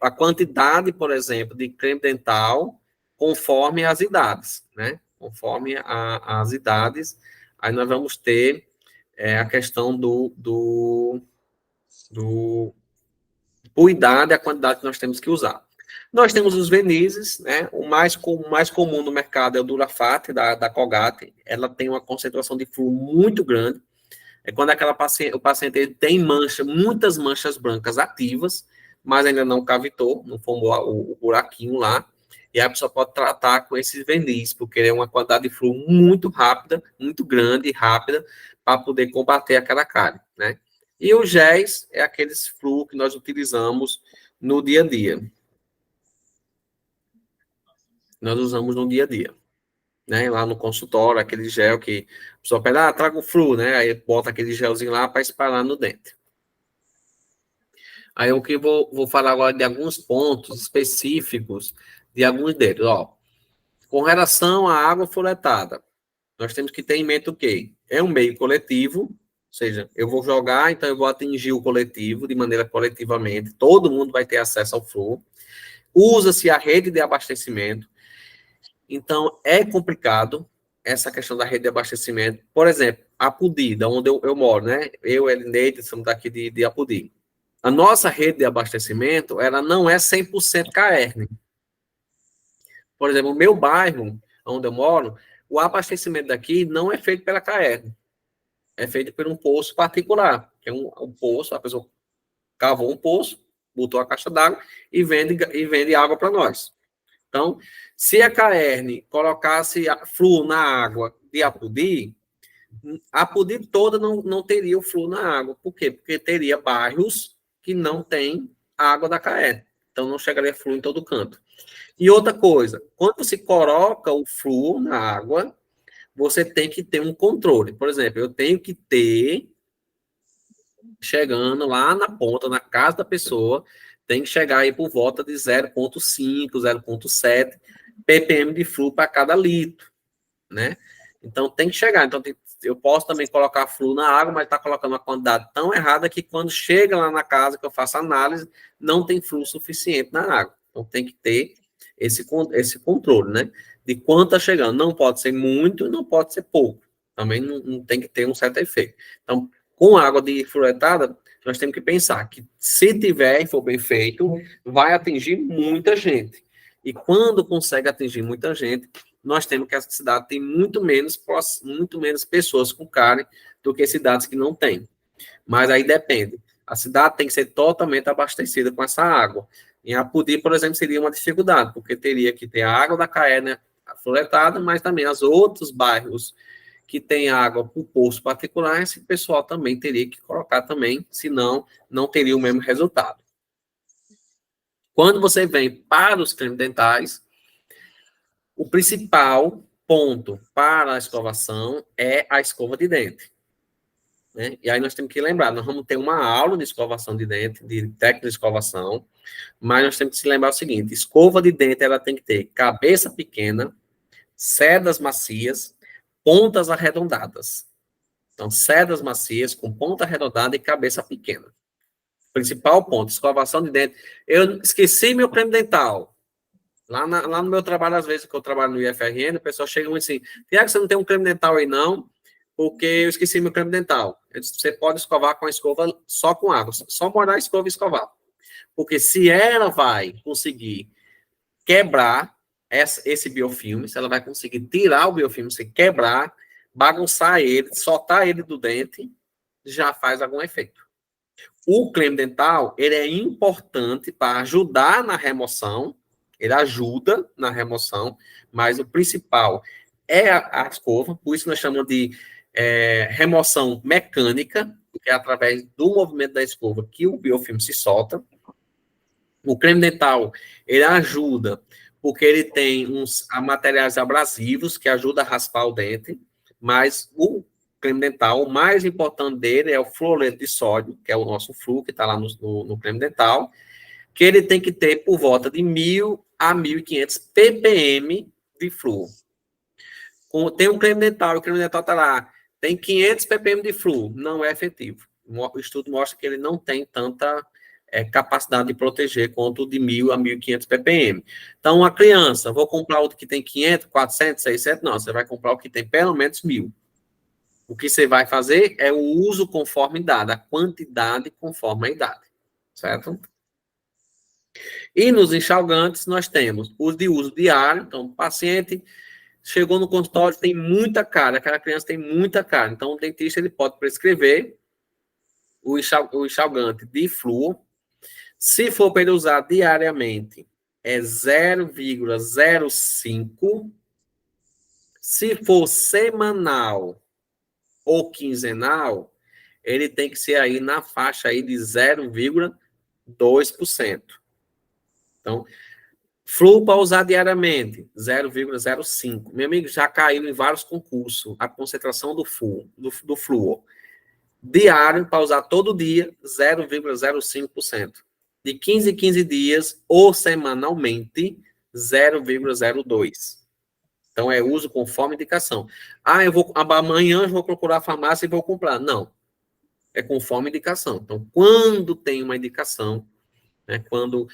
a quantidade, por exemplo, de creme dental conforme as idades, né? Conforme as idades, aí nós vamos ter a questão por idade, a quantidade que nós temos que usar. Nós temos os vernizes, né? O mais comum no mercado é o Durafat, da Colgate. Ela tem uma concentração de flúor muito grande. É quando o paciente ele tem muitas manchas brancas ativas, mas ainda não cavitou, não formou o buraquinho lá. E a pessoa pode tratar com esses verniz, porque é uma quantidade de flúor muito rápida, muito grande e rápida, para poder combater aquela cárie, né? E o géis é aqueles flúor que nós utilizamos no dia a dia. Nós usamos no dia a dia, né? Lá no consultório, aquele gel que a pessoa pede, traga o flúor, né? Aí bota aquele gelzinho lá para espalhar no dente. Aí eu que vou falar agora de alguns pontos específicos de alguns deles. Ó, com relação à água fluoretada, nós temos que ter em mente o quê? É um meio coletivo, ou seja, eu vou jogar, então eu vou atingir o coletivo de maneira coletivamente, todo mundo vai ter acesso ao flúor. Usa-se a rede de abastecimento, então é complicado essa questão da rede de abastecimento. Por exemplo, Apodi, da onde eu moro, né? Eu e Elineide somos daqui de Apodi. A nossa rede de abastecimento, ela não é 100% Caerne. Por exemplo, o meu bairro, onde eu moro, o abastecimento daqui não é feito pela Caerne. É feito por um poço particular, que é um poço, a pessoa cavou um poço, botou a caixa d'água e vende água para nós. Então, se a Caerne colocasse flúor na água de Apodi, a Apodi toda não teria o flúor na água. Por quê? Porque teria bairros que não tem água da Caerne. Então, não chegaria flúor em todo canto. E outra coisa, quando você coloca o flúor na água, você tem que ter um controle. Por exemplo, eu tenho que ter, chegando lá na ponta, na casa da pessoa, tem que chegar aí por volta de 0,5, 0,7 ppm de flúor para cada litro, né? Então, tem que chegar. Então, eu posso também colocar flúor na água, mas está colocando uma quantidade tão errada que quando chega lá na casa, que eu faço análise, não tem flúor suficiente na água. Então, tem que ter esse controle, né? De quanto está chegando. Não pode ser muito e não pode ser pouco. Também não tem que ter um certo efeito. Então, com água de fluoretada, nós temos que pensar que, se tiver e for bem feito, vai atingir muita gente. E quando consegue atingir muita gente, nós temos que essa cidade tem muito menos pessoas com cárie do que cidades que não têm. Mas aí depende. A cidade tem que ser totalmente abastecida com essa água. Em Apodi, por exemplo, seria uma dificuldade, porque teria que ter a água da Caerne fluoretada, mas também os outros bairros que tem água por poço particular, esse pessoal também teria que colocar também, senão não teria o mesmo resultado. Quando você vem para os cremes dentais, o principal ponto para a escovação é a escova de dente, né? E aí nós temos que lembrar, nós vamos ter uma aula de escovação de dente, de técnica de escovação, mas nós temos que se lembrar o seguinte, escova de dente, ela tem que ter cabeça pequena, cerdas macias, pontas arredondadas. Então, cerdas macias com ponta arredondada e cabeça pequena. Principal ponto, escovação de dente. Eu esqueci meu creme dental. Lá no meu trabalho, às vezes, que eu trabalho no IFRN, o pessoal chega e assim, Tiago, você não tem um creme dental aí, não? Porque eu esqueci meu creme dental. Eu disse, você pode escovar com a escova só com água. Só molhar a escova e escovar. Porque se ela vai conseguir quebrar esse biofilme, se ela vai conseguir tirar o biofilme, se quebrar, bagunçar ele, soltar ele do dente, já faz algum efeito. O creme dental, ele é importante para ajudar na remoção, ele ajuda na remoção, mas o principal é a escova, por isso nós chamamos de remoção mecânica, que é através do movimento da escova que o biofilme se solta. O creme dental, ele ajuda, porque ele tem uns materiais abrasivos que ajudam a raspar o dente, mas o creme dental, o mais importante dele é o fluoreto de sódio, que é o nosso flu, que está lá no creme dental, que ele tem que ter por volta de 1.000 a 1.500 ppm de flúor. Tem um creme dental, e o creme dental está lá, tem 500 ppm de flúor, não é efetivo. O estudo mostra que ele não tem tanta capacidade de proteger quanto de 1.000 a 1.500 ppm. Então, a criança, vou comprar outro que tem 500, 400, 600, não, você vai comprar o que tem pelo menos 1.000. O que você vai fazer é o uso conforme idade, a quantidade conforme a idade, certo? E nos enxaguantes, nós temos os de uso diário, então, o paciente chegou no consultório, tem muita cárie, aquela criança tem muita cárie, então o dentista ele pode prescrever o enxaguante de flúor. Se for para ele usar diariamente, é 0,05. Se for semanal ou quinzenal, ele tem que ser aí na faixa aí de 0,2%. Então, flúor para usar diariamente, 0,05. Meu amigo, já caiu em vários concursos a concentração do flúor. Diário, para usar todo dia, 0,05%. De 15 em 15 dias ou semanalmente, 0,02%. Então, é uso conforme indicação. Amanhã eu vou procurar a farmácia e vou comprar. Não. É conforme indicação. Então, quando tem uma indicação, né, quando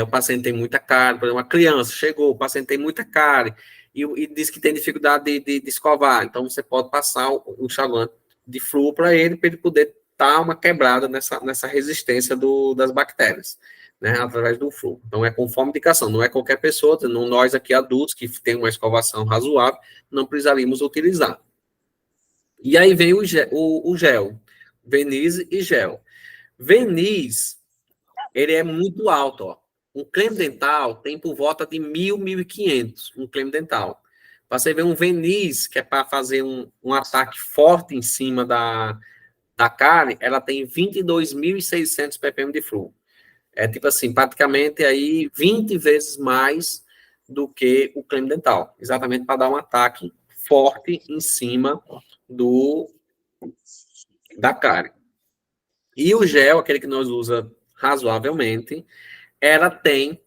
o paciente tem muita cárie, por exemplo, uma criança chegou, o paciente tem muita cárie e diz que tem dificuldade de escovar, então você pode passar o enxaguante de flúor para ele poder dar uma quebrada nessa resistência das bactérias, né, através do flúor. Então, é conforme indicação, não é qualquer pessoa, nós aqui adultos que tem uma escovação razoável, não precisaríamos utilizar. E aí vem o gel, verniz e gel. Verniz, ele é muito alto, ó. Um creme dental tem por volta de 1.000, 1.500, um creme dental. Para você ver um verniz, que é para fazer um ataque forte em cima da cárie, ela tem 22.600 ppm de flúor. É tipo assim, praticamente aí 20 vezes mais do que o creme dental. Exatamente para dar um ataque forte em cima da cárie. E o gel, aquele que nós usamos razoavelmente, ela tem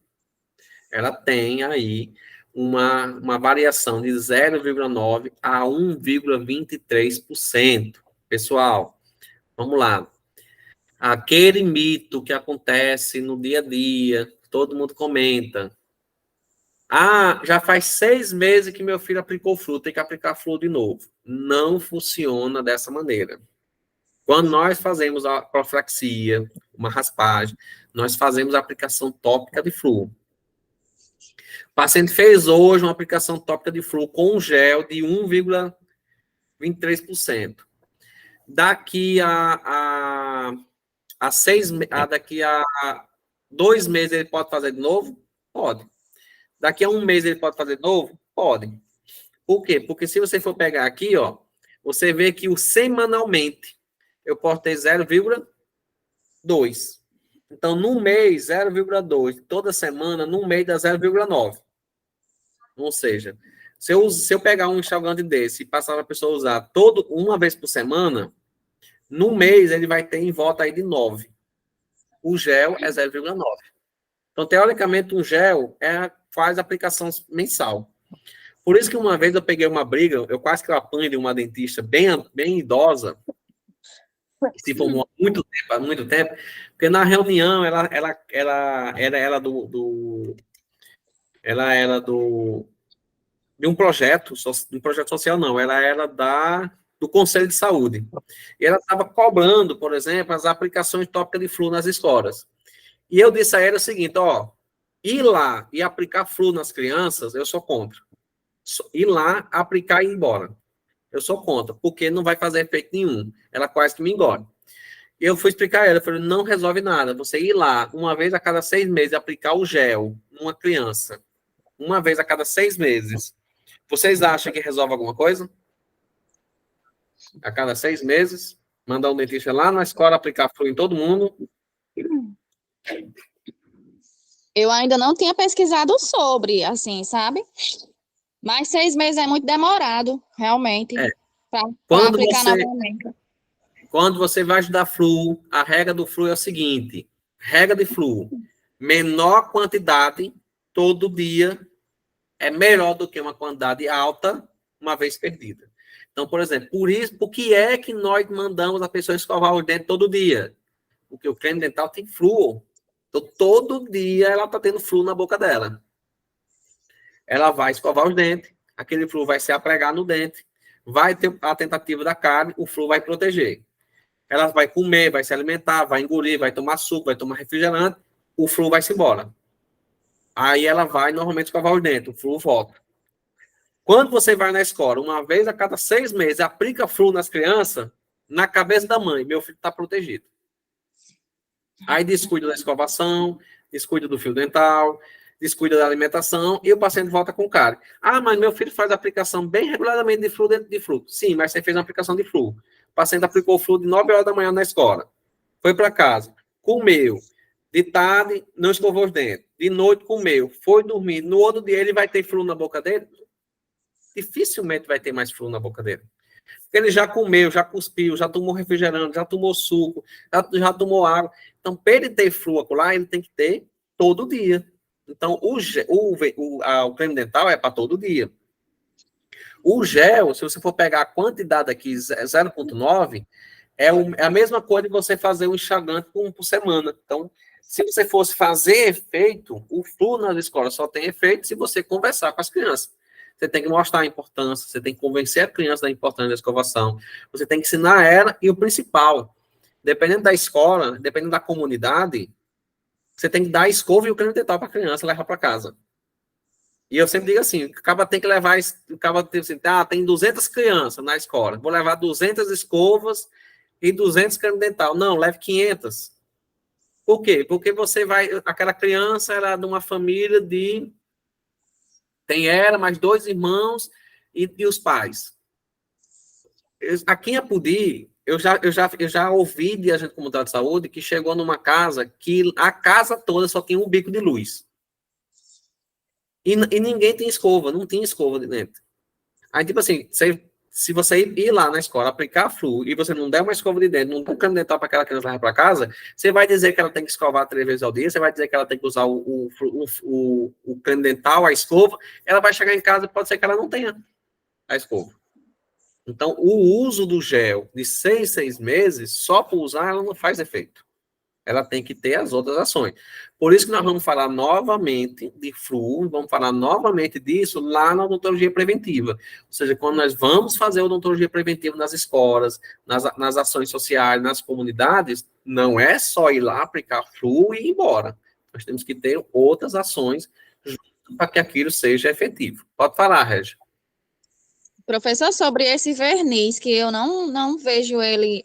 aí uma variação de 0,9% a 1,23%. Pessoal, vamos lá. Aquele mito que acontece no dia a dia, todo mundo comenta. Já faz 6 meses que meu filho aplicou flúor, tem que aplicar flúor de novo. Não funciona dessa maneira. Quando nós fazemos a profilaxia, uma raspagem, nós fazemos a aplicação tópica de flúor. O paciente fez hoje uma aplicação tópica de flúor com um gel de 1,23%. Daqui a 2 meses ele pode fazer de novo? Pode. Daqui a 1 mês ele pode fazer de novo? Pode. Por quê? Porque se você for pegar aqui, ó, você vê que semanalmente eu posso ter 0,2. Então, num mês, 0,2. Toda semana, num mês, dá 0,9. Ou seja, se eu pegar um enxaguante desse e passar para a pessoa usar uma vez por semana, no mês ele vai ter em volta aí de 9. O gel é 0,9. Então, teoricamente, um gel faz aplicação mensal. Por isso que uma vez eu peguei uma briga, eu quase que eu apanho de uma dentista bem idosa, que se formou há muito tempo, porque na reunião ela era de um projeto social, não, ela era do Conselho de Saúde. E ela estava cobrando, por exemplo, as aplicações tópicas de flúor nas escolas. E eu disse a ele o seguinte, ó, ir lá e aplicar flu nas crianças, eu sou contra. Ir lá, aplicar e ir embora. Eu sou contra, porque não vai fazer efeito nenhum. Ela quase que me engole. Eu fui explicar a ela, eu falei, não resolve nada. Você ir lá, uma vez a cada 6 meses, aplicar o gel numa criança, uma vez a cada 6 meses, vocês acham que resolve alguma coisa? A cada 6 meses, mandar um dentista lá na escola aplicar flu em todo mundo. Eu ainda não tinha pesquisado sobre, assim, sabe? Mas 6 meses é muito demorado, realmente, para Quando aplicar você, novamente. quando você vai ajudar flu, a regra do flu é o seguinte, regra de flu, menor quantidade todo dia é melhor do que uma quantidade alta uma vez perdida. Então, por exemplo, por que é que nós mandamos a pessoa escovar os dentes todo dia? Porque o creme dental tem flúor. Então, todo dia ela está tendo flúor na boca dela. Ela vai escovar os dentes, aquele flúor vai se apregar no dente, vai ter a tentativa da carne, o flúor vai proteger. Ela vai comer, vai se alimentar, vai engolir, vai tomar suco, vai tomar refrigerante, o flúor vai se embora. Aí ela vai normalmente escovar os dentes, o flúor volta. Quando você vai na escola, uma vez a cada 6 meses, aplica flúor nas crianças, na cabeça da mãe, meu filho está protegido. Aí descuida da escovação, descuida do fio dental, descuida da alimentação e o paciente volta com cárie. Ah, mas meu filho faz aplicação bem regularmente de flúor dentro de flúor. Sim, mas você fez uma aplicação de flúor. O paciente aplicou flúor de 9 horas da manhã na escola. Foi para casa, comeu. De tarde, não escovou os dentes. De noite, comeu. Foi dormir. No outro dia, ele vai ter flúor na boca dele? Dificilmente vai ter mais flúor na boca dele. Ele já comeu, já cuspiu, já tomou refrigerante, já tomou suco, já tomou água. Então, para ele ter flúor lá, ele tem que ter todo dia. Então, o creme dental é para todo dia. O gel, se você for pegar a quantidade aqui, 0,9, é a mesma coisa de você fazer um enxaguante por semana. Então, se você fosse fazer efeito, o flúor nas escolas só tem efeito se você conversar com as crianças. Você tem que mostrar a importância, você tem que convencer a criança da importância da escovação, você tem que ensinar ela, e o principal, dependendo da escola, dependendo da comunidade, você tem que dar a escova e o creme dental para a criança levar para casa. E eu sempre digo assim, acaba tem que levar, acaba assim, tem 200 crianças na escola, vou levar 200 escovas e 200 creme dental. Não, leve 500. Por quê? Porque você vai, aquela criança era de uma família de tem ela, mais 2 irmãos e os pais. Aqui em Apudi, eu já ouvi de agente comunitário de saúde que chegou numa casa que a casa toda só tinha um bico de luz. E ninguém tem escova, não tinha escova de dentro. Aí, tipo assim, se você ir lá na escola, aplicar flu, e você não der uma escova de dentro, não der um creme dental para aquela criança levar para casa, você vai dizer que ela tem que escovar 3 vezes ao dia, você vai dizer que ela tem que usar o creme dental, a escova, ela vai chegar em casa e pode ser que ela não tenha a escova. Então, o uso do gel de 6 meses, só por usar, ela não faz efeito. Ela tem que ter as outras ações. Por isso que nós vamos falar novamente de flu, vamos falar novamente disso lá na odontologia preventiva. Ou seja, quando nós vamos fazer odontologia preventiva nas escolas, nas ações sociais, nas comunidades, não é só ir lá aplicar flu e ir embora. Nós temos que ter outras ações para que aquilo seja efetivo. Pode falar, Régia. Professor, sobre esse verniz, que eu não vejo ele.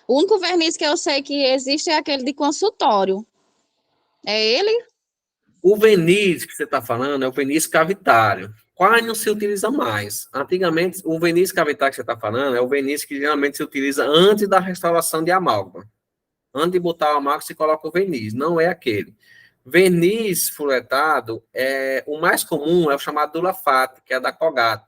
O único verniz que eu sei que existe é aquele de consultório. É ele? O verniz que você está falando é o verniz cavitário. Quase não se utiliza mais. Antigamente, o verniz cavitário que você está falando é o verniz que geralmente se utiliza antes da restauração de amálgama. Antes de botar o amálgama, se coloca o verniz. Não é aquele. Verniz fluoretado, o mais comum é o chamado Dulafate, que é da Colgate.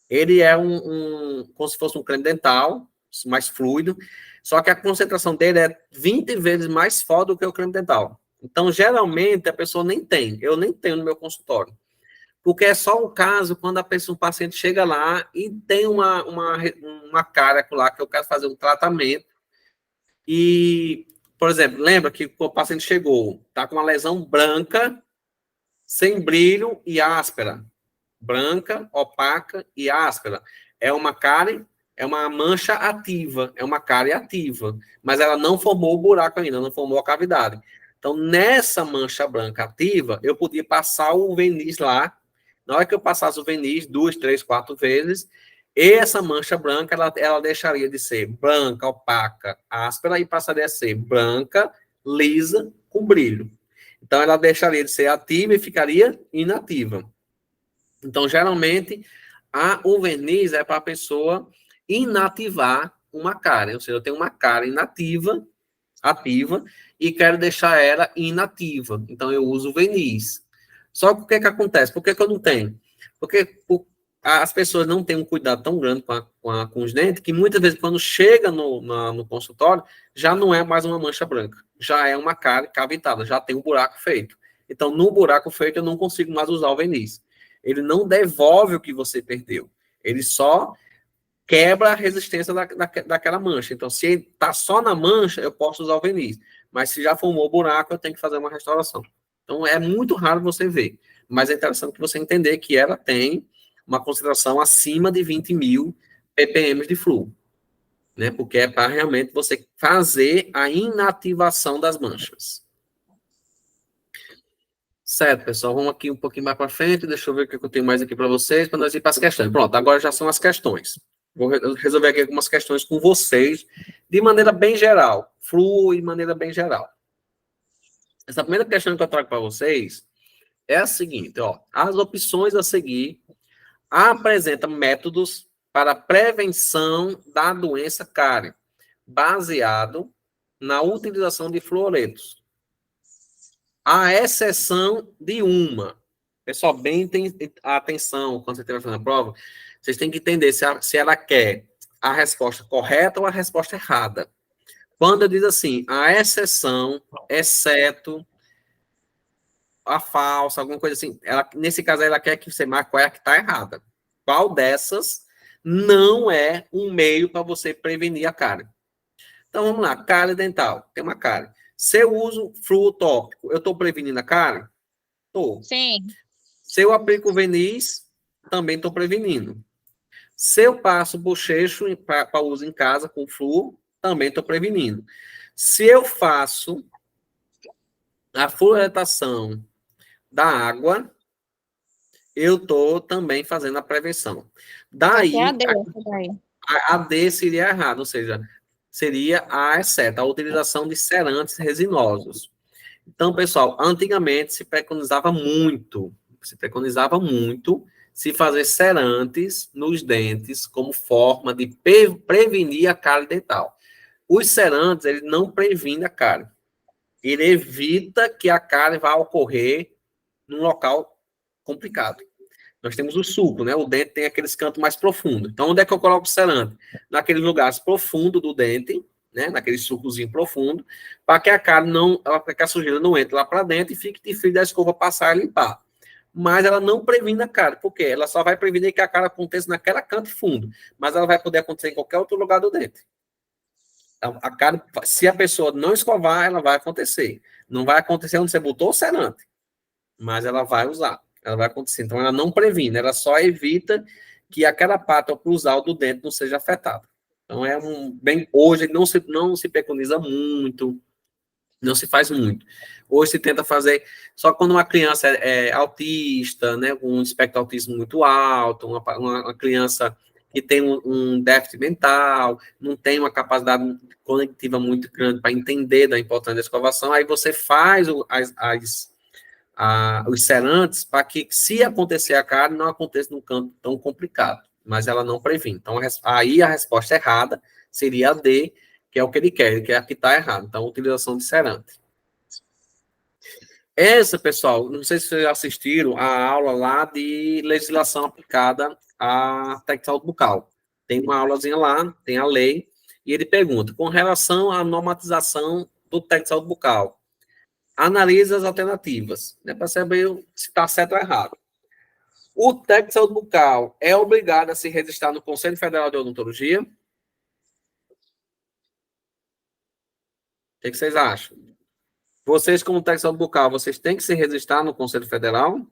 Ele é como se fosse um creme dental, mais fluido, só que a concentração dele é 20 vezes mais forte do que o creme dental. Então, geralmente, a pessoa nem tem. Eu nem tenho no meu consultório. Porque é só um caso quando o paciente chega lá e tem uma cárie lá que eu quero fazer um tratamento. E, por exemplo, lembra que o paciente chegou, está com uma lesão branca, sem brilho e áspera. Branca, opaca e áspera. É uma cárie, é uma mancha ativa, é uma cárie ativa, mas ela não formou o buraco ainda, não formou a cavidade. Então, nessa mancha branca ativa, eu podia passar o verniz lá. Na hora que eu passasse o verniz 2, 3, 4 vezes, essa mancha branca, ela deixaria de ser branca, opaca, áspera, e passaria a ser branca, lisa, com brilho. Então, ela deixaria de ser ativa e ficaria inativa. Então, geralmente, o verniz é para a pessoa inativar uma cárie. Ou seja, eu tenho uma cárie inativa, ativa, e quero deixar ela inativa. Então, eu uso o verniz. Só que o que é que acontece? Por que que eu não tenho? Porque as pessoas não têm um cuidado tão grande com os dentes, que muitas vezes, quando chega no consultório, já não é mais uma mancha branca. Já é uma cárie cavitada, já tem um buraco feito. Então, no buraco feito, eu não consigo mais usar o verniz. Ele não devolve o que você perdeu. Ele só quebra a resistência daquela mancha. Então, se está só na mancha, eu posso usar o verniz. Mas se já formou o buraco, eu tenho que fazer uma restauração. Então, é muito raro você ver. Mas é interessante que você entender que ela tem uma concentração acima de 20 mil ppm de flúor. Né? Porque é para realmente você fazer a inativação das manchas. Certo, pessoal, vamos aqui um pouquinho mais para frente, deixa eu ver o que eu tenho mais aqui para vocês, para nós ir para as questões. Pronto, agora já são as questões. Vou resolver aqui algumas questões com vocês, de maneira bem geral, flui de maneira bem geral. Essa primeira questão que eu trago para vocês é a seguinte, ó, as opções a seguir apresentam métodos para prevenção da doença cárie, baseado na utilização de fluoretos. À exceção de uma. Pessoal, bem tem atenção quando você estiver fazendo a prova. Vocês têm que entender se ela quer a resposta correta ou a resposta errada. Quando diz assim, a exceção, exceto, a falsa, alguma coisa assim, nesse caso ela quer que você marque qual é a que está errada. Qual dessas não é um meio para você prevenir a cárie? Então, vamos lá. Cárie dental. Tem uma cárie. Se eu uso flúor tópico, eu estou prevenindo a cárie? Estou. Sim. Se eu aplico verniz, também estou prevenindo. Se eu passo bochecho para uso em casa com flúor, também estou prevenindo. Se eu faço a fluoretação da água, eu estou também fazendo a prevenção. Daí, a D seria errado, ou seja, seria a exceto, a utilização de serantes resinosos. Então, pessoal, antigamente se preconizava muito se fazer serantes nos dentes como forma de prevenir a cárie dental. Os serantes, eles não previnem a cárie. Ele evita que a cárie vá ocorrer num local complicado. Nós temos o sulco, né? O dente tem aqueles cantos mais profundos. Então, onde é que eu coloco o cerante? Naqueles lugares profundos do dente, né? Naquele sulcozinho profundo, para que a cárie para que a sujeira não entre lá para dentro e fique difícil da escova passar e limpar. Mas ela não previne a cárie, porque ela só vai prevenir que a cárie aconteça naquela canto fundo, mas ela vai poder acontecer em qualquer outro lugar do dente. Então, a cárie, se a pessoa não escovar, ela vai acontecer. Não vai acontecer onde você botou o cerante, mas ela vai usar. Ela vai acontecer. Então, ela não previne, ela só evita que aquela pata oclusal do dente não seja afetada. Então, hoje não se preconiza muito, não se faz muito. Hoje se tenta fazer, só quando uma criança é autista, né, com um espectro autismo muito alto, uma criança que tem um déficit mental, não tem uma capacidade cognitiva muito grande para entender da importância da escovação, aí você faz os serantes para que, se acontecer a cárie, não aconteça num canto tão complicado, mas ela não previne. Então, aí a resposta errada seria a D, que é o que ele quer a que está errado. Então, utilização de cerante. Essa, pessoal, não sei se vocês assistiram a aula lá de legislação aplicada à técnica de saúde bucal. Tem uma aulazinha lá, tem a lei, e ele pergunta, com relação à normatização do técnico de saúde bucal, analisa as alternativas, né, para saber se está certo ou errado. O técnico de saúde bucal é obrigado a se registrar no Conselho Federal de Odontologia? O que vocês acham? Vocês, como técnico de saúde bucal, vocês têm que se registrar no Conselho Federal?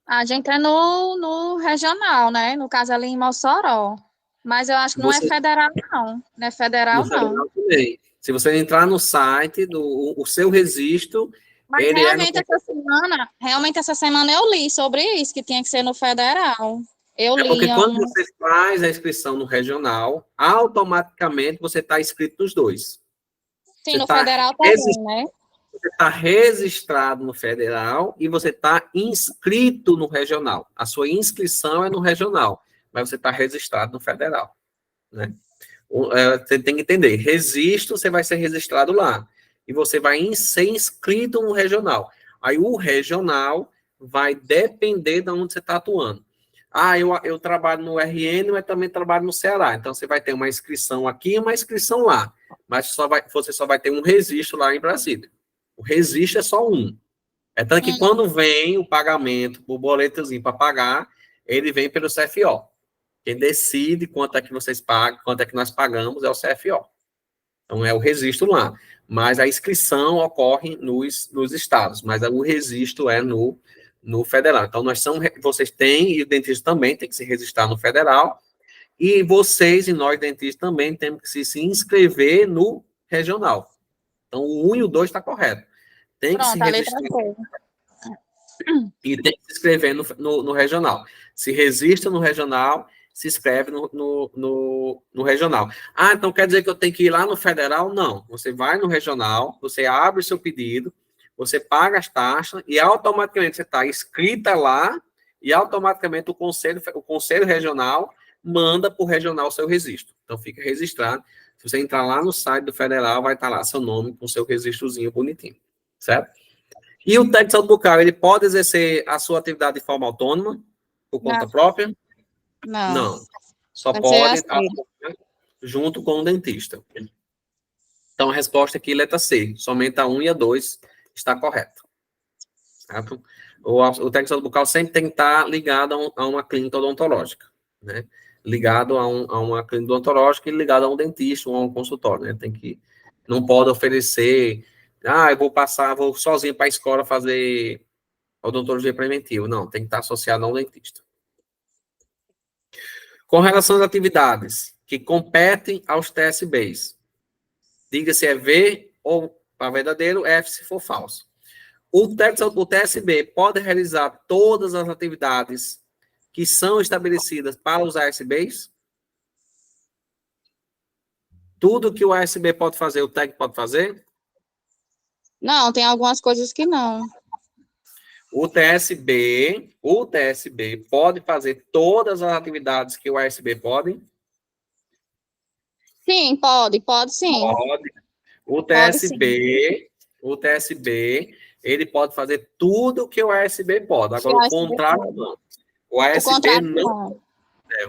A gente é no regional, né? No caso, ali em Mossoró. Mas eu acho que não é federal, não. Não é federal, não. Também. Se você entrar no site, o seu registro, Mas ele realmente essa semana eu li sobre isso, que tinha que ser no federal. Eu É li porque em quando algum... você faz a inscrição no regional, automaticamente você está inscrito nos dois. Sim, Você no está federal também, né? registrado no federal e você está inscrito no regional. A sua inscrição é no regional, mas você está registrado no federal, né? Você tem que entender, registro, você vai ser registrado lá. E você vai ser inscrito no regional. Aí o regional vai depender de onde você está atuando. Ah, eu trabalho no RN, mas também trabalho no Ceará. Então, você vai ter uma inscrição aqui e uma inscrição lá. Mas você só vai ter um registro lá em Brasília. O registro é só um. É tanto que quando vem o pagamento, o boletozinho para pagar, ele vem pelo CFO. Quem decide quanto é que vocês pagam, quanto é que nós pagamos é o CFO. Então, é o registro lá. Mas a inscrição ocorre nos estados, mas o registro é no federal. Então, vocês têm, e o dentista também tem que se registrar no federal, e vocês e nós, dentistas, também temos que se inscrever no regional. Então, o 1 e o 2 está correto. Tem que se Pronto, a letra registrar C. e tem que se inscrever no regional. Se registra no regional, se inscreve no regional. Ah, então quer dizer que eu tenho que ir lá no federal? Não. Você vai no regional, você abre o seu pedido, você paga as taxas e automaticamente você está inscrita lá e automaticamente o conselho regional manda para o regional o seu registro. Então fica registrado. Se você entrar lá no site do federal, vai estar lá seu nome com seu registrozinho bonitinho, certo? E o técnico de saúde bucal, ele pode exercer a sua atividade de forma autônoma, por conta Não, própria? não. Não. Só Vai ser pode assim. junto com o dentista. Então, a resposta aqui, letra C. Somente a 1 e a 2 está correta. Certo? O técnico de saúde bucal sempre tem que estar ligado a uma clínica odontológica, né? Ligado a uma clínica odontológica e ligado a um dentista ou a um consultório, né? Não pode oferecer, eu vou sozinho para a escola fazer odontologia preventiva. Não, tem que estar associado a um dentista. Com relação às atividades que competem aos TSBs, diga se é V ou para verdadeiro, F se for falso. O TSB pode realizar todas as atividades que são estabelecidas para os ASBs? Tudo que o ASB pode fazer, o técnico pode fazer? Não, tem algumas coisas que não. O TSB pode fazer todas as atividades que o ASB pode? Sim, pode sim. Pode. O Pode sim. TSB, ele pode fazer tudo que o ASB pode. Agora, o contrário, não. O ASB não.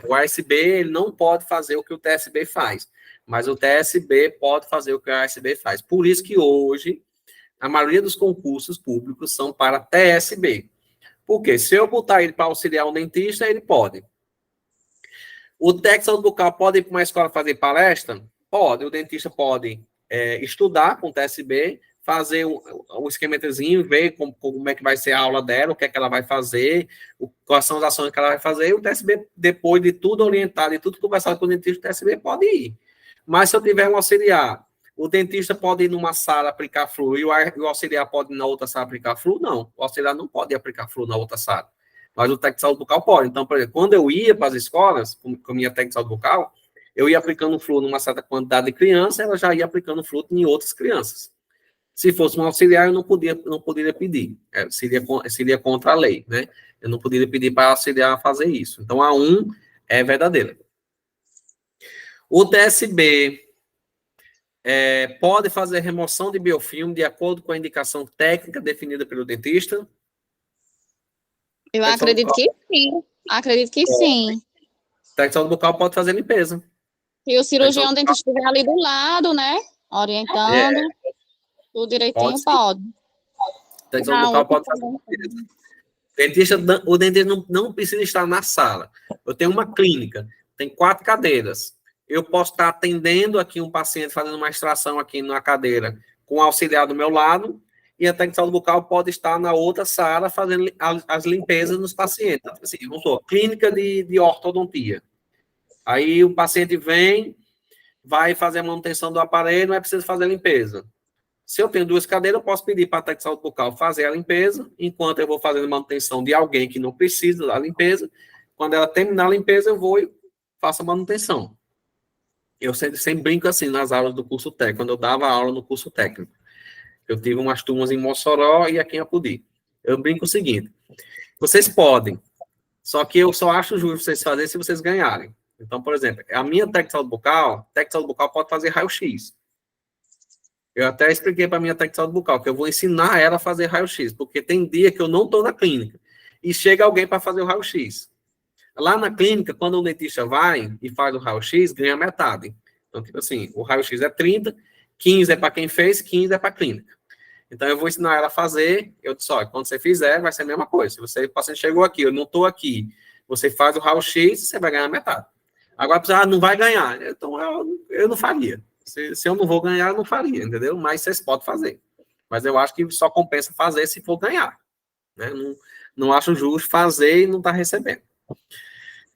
O ASB ele não pode fazer o que o TSB faz, mas o TSB pode fazer o que o ASB faz. Por isso que hoje, a maioria dos concursos públicos são para TSB. Porque se eu botar ele para auxiliar um dentista, ele pode. O técnico de saúde bucal pode ir para uma escola fazer palestra? Pode. O dentista pode estudar com o TSB, fazer um esquemetazinho, ver como é que vai ser a aula dela, o que é que ela vai fazer, quais são as ações que ela vai fazer, e o TSB, depois de tudo orientado e tudo conversado com o dentista, o TSB pode ir. Mas se eu tiver um auxiliar, o dentista pode ir numa sala aplicar flu e o auxiliar pode ir na outra sala aplicar flu? Não, o auxiliar não pode ir aplicar flu na outra sala. Mas o técnico de saúde bucal pode. Então, por exemplo, quando eu ia para as escolas, com a minha técnica de saúde bucal, eu ia aplicando flu numa certa quantidade de crianças, ela já ia aplicando flu em outras crianças. Se fosse um auxiliar, eu não poderia pedir. Seria contra a lei, né? Eu não poderia pedir para o auxiliar fazer isso. Então, a 1 é verdadeira. O TSB pode fazer remoção de biofilme de acordo com a indicação técnica definida pelo dentista? Eu acredito que sim. Acredito que sim. O técnico de saúde bucal pode fazer limpeza. Se o cirurgião dentista estiver ali do lado, né? Orientando, tudo direitinho, pode. O técnico de saúde bucal pode fazer limpeza. O dentista não precisa estar na sala. Eu tenho uma clínica, tem 4 cadeiras. Eu posso estar atendendo aqui um paciente, fazendo uma extração aqui na cadeira, com o auxiliar do meu lado, e a técnica de saúde bucal pode estar na outra sala fazendo as limpezas nos pacientes. Assim, vamos supor, clínica de ortodontia. Aí o paciente vem, vai fazer a manutenção do aparelho, não é preciso fazer a limpeza. Se eu tenho 2 cadeiras, eu posso pedir para a técnica de saúde bucal fazer a limpeza, enquanto eu vou fazendo manutenção de alguém que não precisa da limpeza. Quando ela terminar a limpeza, eu vou e faço a manutenção. Eu sempre brinco assim nas aulas do curso técnico, quando eu dava aula no curso técnico. Eu tive umas turmas em Mossoró e aqui em Apodi. Eu brinco o seguinte: vocês podem, só que eu só acho justo vocês fazerem se vocês ganharem. Então, por exemplo, a minha técnica de saúde bucal pode fazer raio-x. Eu até expliquei para a minha técnica de saúde bucal que eu vou ensinar ela a fazer raio-x, porque tem dia que eu não estou na clínica e chega alguém para fazer o raio-x. Lá na clínica, quando o dentista vai e faz o raio-x, ganha metade. Então, tipo assim, o raio-x é 30, 15 é para quem fez, 15 é para a clínica. Então, eu vou ensinar ela a fazer. Eu disse, olha, quando você fizer, vai ser a mesma coisa. Se você, o paciente chegou aqui, eu não estou aqui, você faz o raio-x, você vai ganhar metade. Agora, não vai ganhar. Então, eu não faria. Se eu não vou ganhar, eu não faria, entendeu? Mas vocês podem fazer. Mas eu acho que só compensa fazer se for ganhar. Né? Não acho justo fazer e não estar recebendo.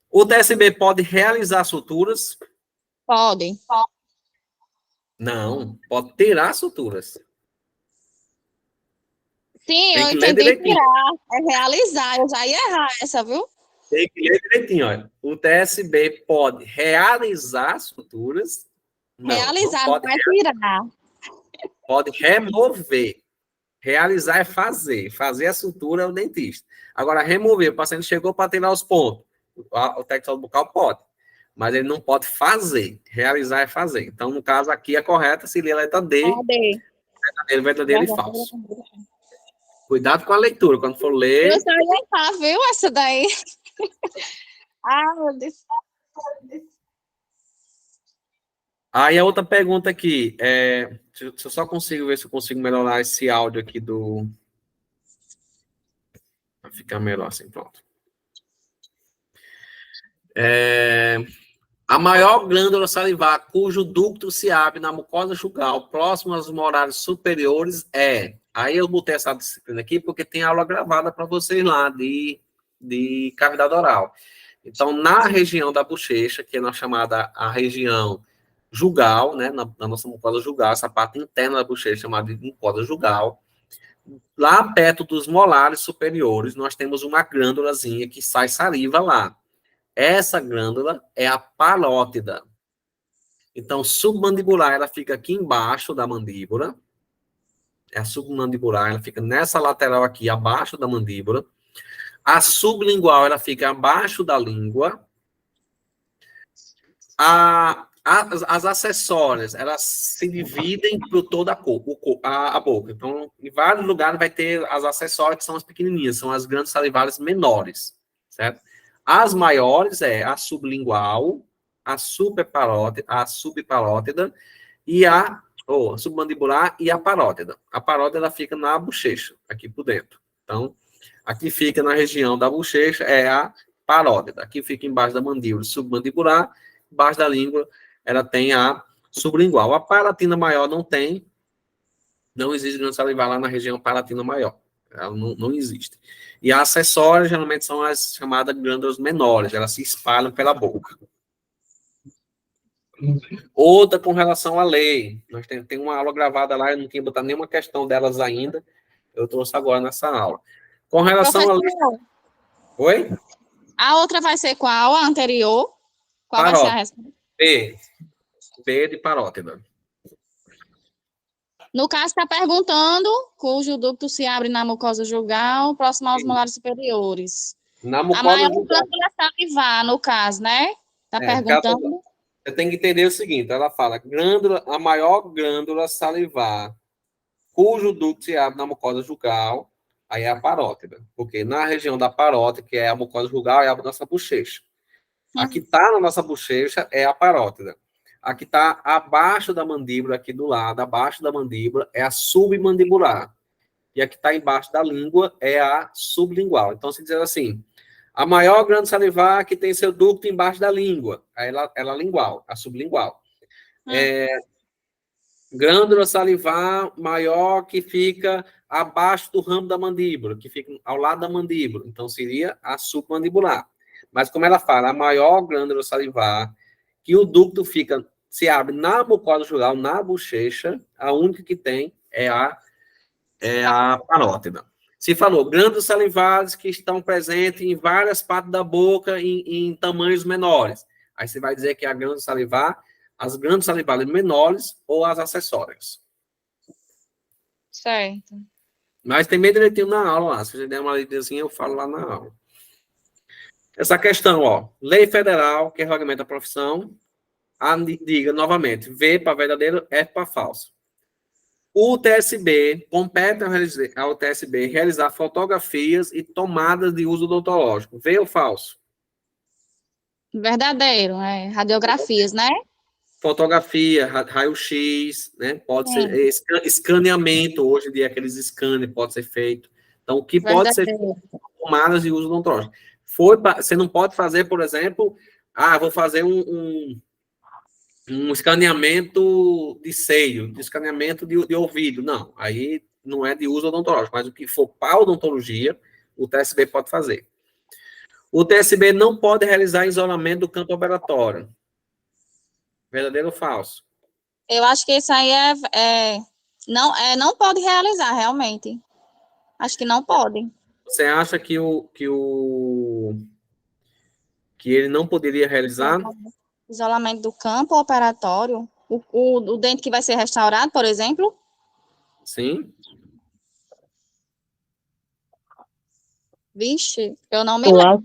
O TSB pode realizar suturas? Pode. Não, pode tirar suturas. Sim, Tem eu que ler entendi direitinho. tirar. É realizar. Eu já ia errar essa, viu? Tem que ler direitinho, olha. O TSB pode realizar suturas? Não, Realizar não não pode. é tirar. Pode remover. Realizar é fazer. Fazer a sutura é o dentista. Agora, remover, o paciente chegou para tirar os pontos. O técnico bucal pode. Mas ele não pode fazer. Realizar é fazer. Então, no caso aqui, a correta seria a letra D. Pode. Verdadeiro e falso. Cuidado com a leitura. Quando for ler... Eu só ia errar, viu? Essa daí. Ah, meu Deus. Aí a outra pergunta aqui, se eu só consigo ver se eu consigo melhorar esse áudio aqui do... Vai ficar melhor assim, pronto. A maior glândula salivar cujo ducto se abre na mucosa jugal, próximo aos morares superiores, é... Aí eu botei essa disciplina aqui porque tem aula gravada para vocês lá de cavidade oral. Então, na região da bochecha, que é na chamada a região jugal, né, na nossa mucosa jugal, essa parte interna da bochecha chamada de mucosa jugal, lá perto dos molares superiores, nós temos uma glândulazinha que sai saliva lá. Essa glândula é a parótida. Então, submandibular, ela fica aqui embaixo da mandíbula. É a submandibular, ela fica nessa lateral aqui, abaixo da mandíbula. A sublingual, ela fica abaixo da língua. As acessórias, elas se dividem por toda a boca. Então, em vários lugares vai ter as acessórias, que são as pequenininhas, são as grandes salivares menores, certo? As maiores é a sublingual, a subparótida e a submandibular e a parótida. A parótida fica na bochecha, aqui por dentro. Então, aqui fica na região da bochecha, é a parótida. Aqui fica embaixo da mandíbula, submandibular. Embaixo da língua, ela tem a sublingual. A palatina maior não existe glândula salivar lá na região palatina maior. Ela não existe. E as acessórias, geralmente, são as chamadas glândulas menores, elas se espalham pela boca. Outra com relação à lei. Nós tem uma aula gravada lá, eu não tinha botado nenhuma questão delas ainda, eu trouxe agora nessa aula. Com relação à lei... Oi? A outra vai ser qual? A anterior? Qual vai ser a resposta? B de parótida. No caso, está perguntando cujo ducto se abre na mucosa jugal, próximo aos molares superiores. Na mucosa a maior jugal. glândula salivar, no caso, né? Está perguntando. Você tem que entender o seguinte, ela fala, a maior glândula salivar, cujo ducto se abre na mucosa jugal, aí é a parótida. Porque na região da parótida, que é a mucosa jugal, é a nossa bochecha. A que está na nossa bochecha é a parótida. A que está abaixo da mandíbula, aqui do lado, abaixo da mandíbula, é a submandibular. E a que está embaixo da língua é a sublingual. Então, se dizer assim, a maior glândula salivar que tem seu ducto embaixo da língua, ela é lingual, a sublingual. Glândula salivar maior que fica abaixo do ramo da mandíbula, que fica ao lado da mandíbula. Então, seria a submandibular. Mas, como ela fala, a maior glândula salivar, que o ducto fica se abre na mucosa jugal, na bochecha, a única que tem é a parótida. Se falou glândulas salivares que estão presentes em várias partes da boca em tamanhos menores. Aí você vai dizer que é a glândula salivar, as glândulas salivares menores ou as acessórias. Certo. Mas tem bem direitinho na aula lá. Se você der uma lidazinha, eu falo lá na aula. Essa questão, ó. Lei federal que regulamenta a profissão. Diga novamente. V para verdadeiro, F para falso. O TSB compete ao TSB realizar fotografias e tomadas de uso odontológico. Veio ou falso? Verdadeiro, radiografias, né? Fotografia, raio-x, né? Pode ser escaneamento, hoje em dia aqueles scanners pode ser feito. Então, o que pode ser feito tomadas de uso odontológico. Você não pode fazer, por exemplo, vou fazer um escaneamento de seio, de escaneamento de ouvido. Não, aí não é de uso odontológico, mas o que for para odontologia, o TSB pode fazer. O TSB não pode realizar isolamento do campo operatório. Verdadeiro ou falso? Eu acho que isso aí não pode realizar, realmente. Acho que não pode. Você acha que ele não poderia realizar? Isolamento do campo operatório. O dente que vai ser restaurado, por exemplo? Sim. Vixe, eu não me lembro.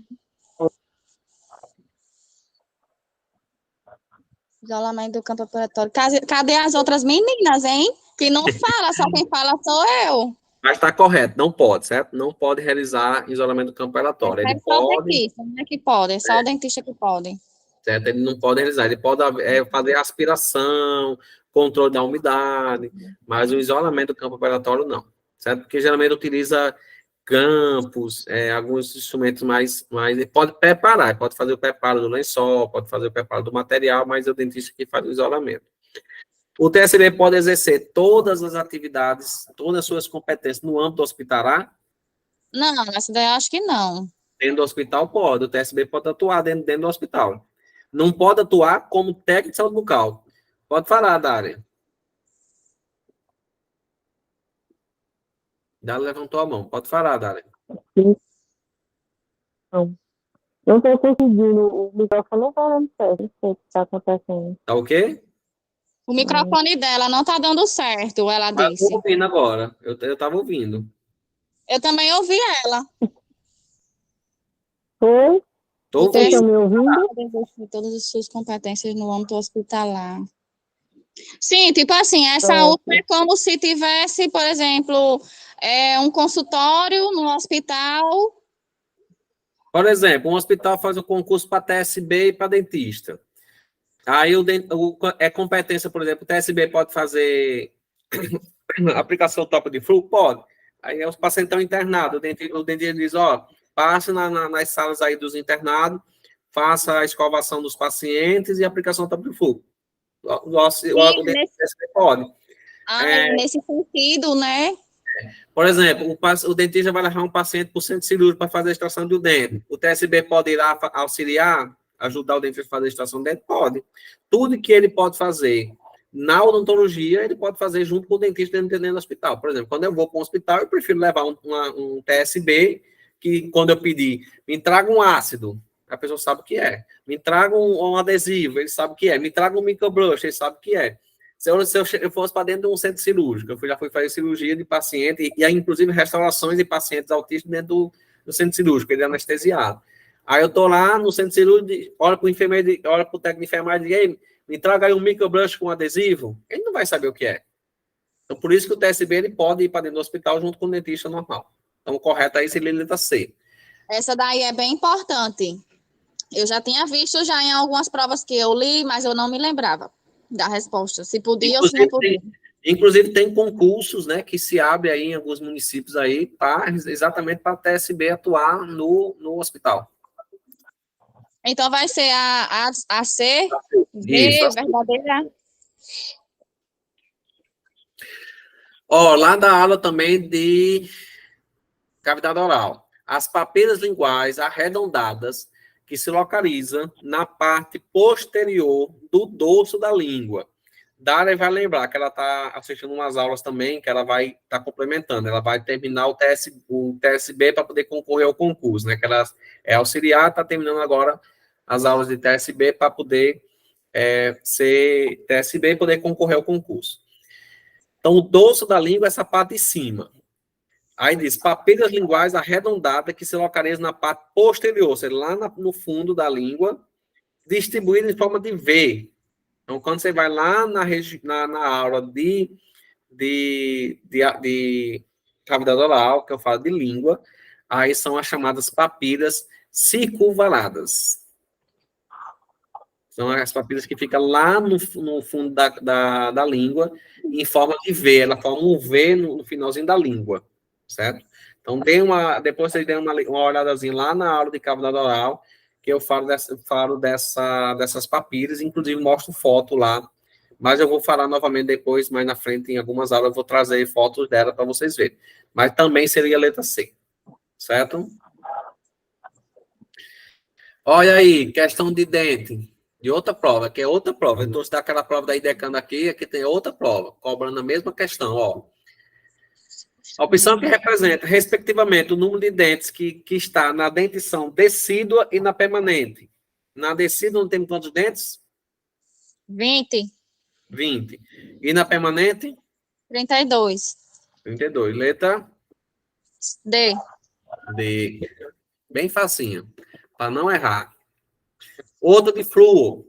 Isolamento do campo operatório. Cadê as outras meninas, hein? Que não fala, só quem fala sou eu. Mas está correto, não pode, certo? Não pode realizar isolamento do campo operatório. Ele só pode. o dentista, não é que pode, é só o dentista que pode. Certo? Ele não pode realizar, ele pode fazer aspiração, controle da umidade, mas o isolamento do campo operatório não, certo? Porque geralmente utiliza campos, alguns instrumentos mais, ele pode preparar, pode fazer o preparo do lençol, pode fazer o preparo do material, mas é o dentista que faz o isolamento. O TSB pode exercer todas as atividades, todas as suas competências no âmbito hospitalar? Não, essa daí eu acho que não. Dentro do hospital pode, o TSB pode atuar dentro do hospital. Não pode atuar como técnico de saúde bucal. Pode falar, Dália. Dália levantou a mão. Pode falar, Dália. Não. Não estou conseguindo. O microfone não está dando certo. Não sei o que está acontecendo. Tá o quê? O microfone dela não tá dando certo, ela Mas disse. eu tô ouvindo agora. Eu estava ouvindo. Eu também ouvi ela. Oi? Tô Vocês estão ouvindo. me ouvindo? Todas as suas competências no âmbito hospitalar. Sim, tipo assim, essa outra é como se tivesse, por exemplo, um consultório no hospital. Por exemplo, um hospital faz um concurso para TSB e para dentista. Aí é competência, por exemplo, o TSB pode fazer aplicação topo de fluxo? Pode. Aí os pacientes estão internados, o dentista diz, passe nas salas aí dos internados, faça a escovação dos pacientes e aplicação topo de fluxo. O dentista pode. Nesse sentido, né? Por exemplo, o dentista vai levar um paciente para o centro cirúrgico para fazer a extração do dente. O TSB pode ir lá auxiliar, ajudar o dentista a fazer a extração do dente? Pode. Tudo que ele pode fazer na odontologia, ele pode fazer junto com o dentista dentro do hospital. Por exemplo, quando eu vou para um hospital, eu prefiro levar um TSB, que quando eu pedir, me traga um ácido, a pessoa sabe o que é. Me traga um adesivo, ele sabe o que é. Me traga um microbrush, ele sabe o que é. Se eu fosse para dentro de um centro cirúrgico, já fui fazer cirurgia de paciente, e aí, inclusive, restaurações de pacientes autistas dentro do centro cirúrgico, ele é anestesiado. Aí eu estou lá no centro cirúrgico, olha para o enfermeiro, olha para o técnico de enfermagem e diz, me traga aí um microbrush com adesivo. Ele não vai saber o que é. Então, por isso que o TSB ele pode ir para dentro do hospital junto com o dentista normal. Então, o correto aí seria letra C. Essa daí é bem importante. Eu já tinha visto já em algumas provas que eu li, mas eu não me lembrava da resposta. Se podia ou se não podia. Inclusive, tem concursos, né, que se abre aí em alguns municípios aí, exatamente para a TSB atuar no hospital. Então, vai ser a C, Isso, verdadeira. Lá da aula também de cavidade oral. As papilas linguais arredondadas que se localiza na parte posterior do dorso da língua. Dália vai lembrar que ela está assistindo umas aulas também, que ela vai estar complementando. Ela vai terminar o TSB para poder concorrer ao concurso, né? Que ela é auxiliar, está terminando agora as aulas de TSB para poder ser TSB e poder concorrer ao concurso. Então, o dorso da língua é essa parte de cima. Aí diz, papilas linguais arredondadas que se localizam na parte posterior, ou seja, lá no fundo da língua, distribuídas em forma de V. Então, quando você vai lá na aula de cavidade oral, que eu falo de língua, aí são as chamadas papilas circunvaladas. São as papilas que ficam lá no fundo da língua, em forma de V. Ela forma um V no finalzinho da língua, certo? Então, depois vocês deem uma olhadazinha lá na aula de cavidade oral, que eu falo dessas papilas, inclusive mostro foto lá, mas eu vou falar novamente depois, mais na frente, em algumas aulas, eu vou trazer fotos dela para vocês verem. Mas também seria a letra C, certo? Olha aí, questão de dente, de outra prova, que é outra prova. Então, se dá aquela prova da IDECAN aqui tem outra prova, cobrando a mesma questão, ó. A opção que representa, respectivamente, o número de dentes que está na dentição decídua e na permanente. Na decídua, não temos quantos dentes? 20. 20. E na permanente? 32. 32. Letra D. D. Bem facinho, para não errar. Outra de flúor.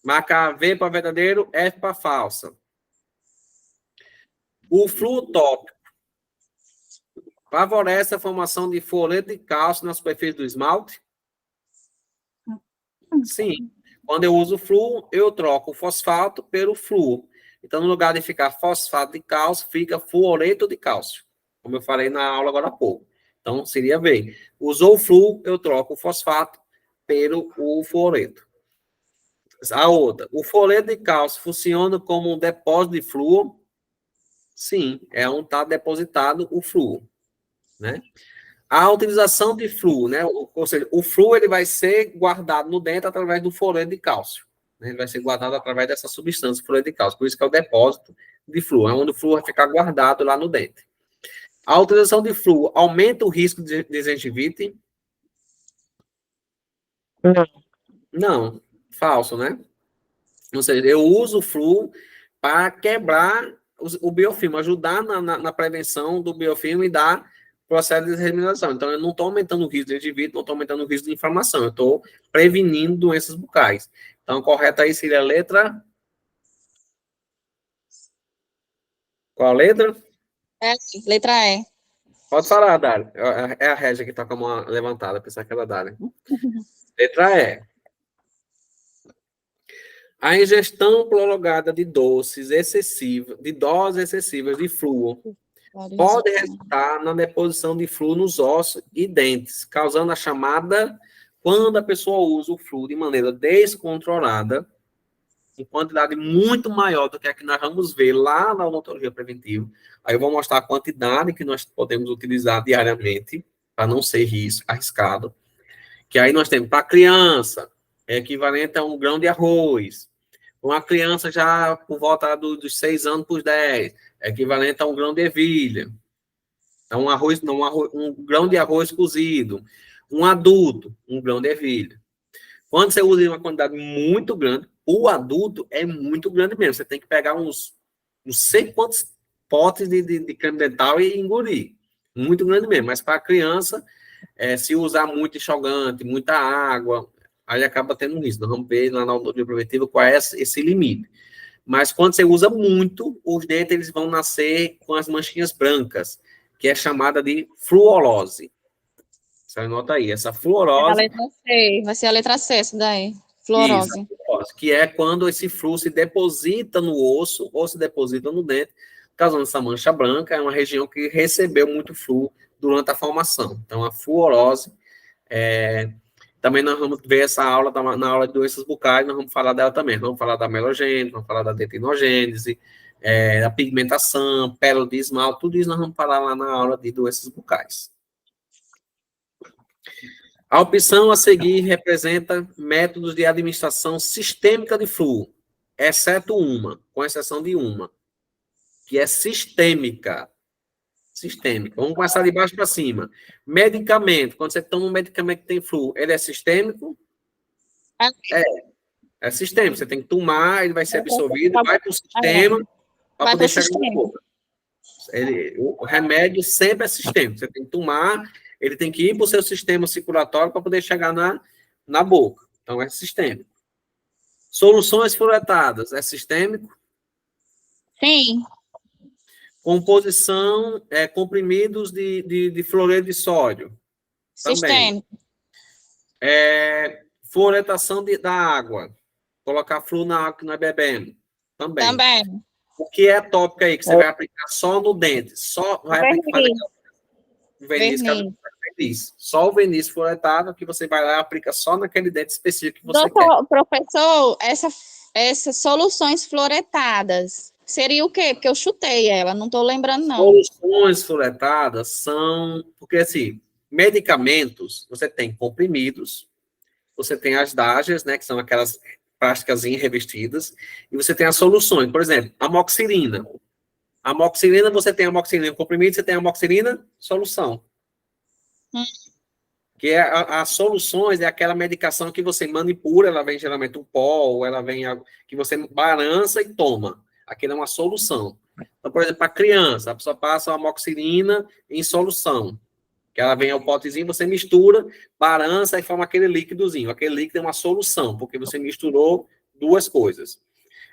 Marca V para verdadeiro, F para falsa. O flúor tópico favorece a formação de fluoreto de cálcio na superfície do esmalte? Sim. Quando eu uso flúor, eu troco o fosfato pelo flúor. Então, no lugar de ficar fosfato de cálcio, fica fluoreto de cálcio. Como eu falei na aula agora há pouco. Então, seria V. Usou o flúor, eu troco o fosfato pelo fluoreto. A outra. O fluoreto de cálcio funciona como um depósito de flúor? Sim. É onde está depositado o flúor, né? A utilização de flúor, né? Ou seja, o flúor ele vai ser guardado no dente através do fluoreto de cálcio, né? Ele vai ser guardado através dessa substância, fluoreto de cálcio. Por isso que é o depósito de flúor, é onde o flúor vai ficar guardado lá no dente. A utilização de flúor aumenta o risco de gengivite? Não, falso, né? Ou seja, eu uso o flúor para quebrar o biofilme, ajudar na prevenção do biofilme e dar processo de desreminação. Então, eu não estou aumentando o risco de gengivite, não estou aumentando o risco de inflamação, eu estou prevenindo doenças bucais. Então, correta aí seria a letra... Qual a letra? Letra E. Pode falar, Dália. É a Régia que está com a mão levantada, pensar que era Dália. Letra E. A ingestão prolongada de doses excessivas de flúor pode resultar na deposição de flúor nos ossos e dentes, causando a chamada, quando a pessoa usa o flúor de maneira descontrolada, em quantidade muito maior do que a que nós vamos ver lá na odontologia preventiva. Aí eu vou mostrar a quantidade que nós podemos utilizar diariamente, para não ser arriscado. Que aí nós temos para criança, é equivalente a 1 grão de arroz. Uma criança já por volta dos 6 anos para os 10, é equivalente a 1 grão de ervilha. Então, um grão de arroz cozido. Um adulto, 1 grão de ervilha. Quando você usa uma quantidade muito grande, o adulto é muito grande mesmo. Você tem que pegar uns não sei quantos potes de creme dental e engolir. Muito grande mesmo. Mas para a criança, se usar muito enxogante, muita água, aí acaba tendo um risco. Nós vamos ver lá na odontologia preventiva qual é esse limite. Mas quando você usa muito, os dentes eles vão nascer com as manchinhas brancas, que é chamada de fluorose. Você anota aí, essa fluorose... A letra C, vai ser a letra C, essa daí. Fluorose. Isso, que é quando esse flúor se deposita no osso ou se deposita no dente, causando essa mancha branca, é uma região que recebeu muito flúor durante a formação. Então, a fluorose, também nós vamos ver essa aula, na aula de doenças bucais, nós vamos falar dela também. Vamos falar da melogênese, vamos falar da dentinogênese, da pigmentação, pérola de esmalte, tudo isso nós vamos falar lá na aula de doenças bucais. A opção a seguir representa métodos de administração sistêmica de flúor, exceto uma, com exceção de uma, que é sistêmica. Sistêmica. Vamos começar de baixo para cima. Medicamento. Quando você toma um medicamento que tem flúor, ele é sistêmico? É sistêmico. Você tem que tomar, ele vai ser absorvido, vai para o sistema para poder chegar na boca. O remédio sempre é sistêmico. Você tem que tomar, ele tem que ir para o seu sistema circulatório para poder chegar na boca. Então, é sistêmico. Soluções fluoretadas. É sistêmico? Sim. Composição, comprimidos de fluoreto de sódio. Também. Sistêmico. Fluoretação da água. Colocar flúor na água que nós bebemos. Também. O que é tópico aí? Que você vai aplicar só no dente. Só vai aplicar verniz. Só o verniz fluoretado que você vai lá e aplica só naquele dente específico que você quer. Professor, essas soluções fluoretadas seria o quê? Porque eu chutei ela, não estou lembrando, não. Soluções fluoretadas são... Porque, assim, medicamentos, você tem comprimidos, você tem as DAGEs, né, que são aquelas plásticas revestidas, e você tem as soluções. Por exemplo, amoxicilina. Amoxicilina, você tem amoxicilina comprimido, você tem amoxicilina solução. Que as soluções é aquela medicação que você manipula, ela vem geralmente um pó, ou ela vem que você balança e toma. Aquilo é uma solução. Então, por exemplo, para criança, a pessoa passa a amoxicilina em solução, que ela vem ao potezinho, você mistura, balança e forma aquele líquidozinho. Aquele líquido é uma solução, porque você misturou duas coisas.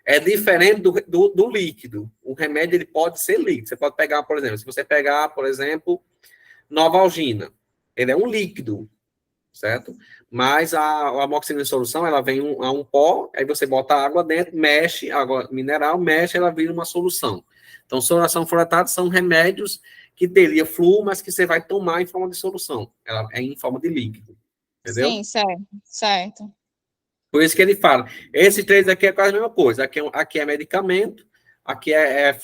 É diferente do líquido. O remédio ele pode ser líquido. Você pode pegar, por exemplo, se você pegar, por exemplo, Novalgina, ele é um líquido, certo? Mas a amoxicilina em solução, ela vem a um pó, aí você bota água dentro, mexe, água mineral, mexe, ela vira uma solução. Então, solução fluoretada são remédios que teria flúor, mas que você vai tomar em forma de solução. Ela é em forma de líquido. Entendeu? Sim, certo. Por isso que ele fala. Esses três aqui é quase a mesma coisa. Aqui é medicamento, aqui é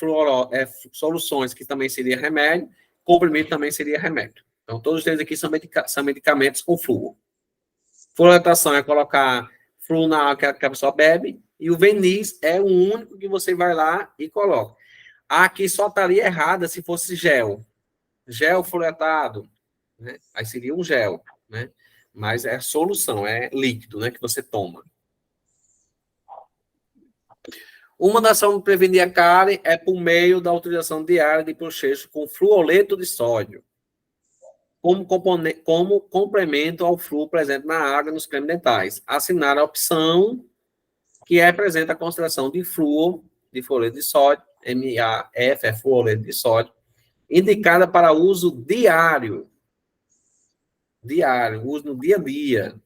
soluções, que também seria remédio, comprimido também seria remédio. Então, todos os três aqui são medicamentos com flúor. Fluoretação é colocar flúor na água que a pessoa bebe, e o verniz é o único que você vai lá e coloca. Aqui só estaria errada se fosse gel. Gel fluoretado, né? Aí seria um gel, né? Mas é solução, é líquido, né? Que você toma. Uma das formas de prevenir a cárie é por meio da utilização diária de bochecho com fluoreto de sódio, como complemento ao flúor presente na água e nos cremes dentais. Assinar a opção que representa a concentração de flúor, de fluoreto de sódio, MAF, é fluoreto de sódio, indicada para uso diário. Uso no dia a dia.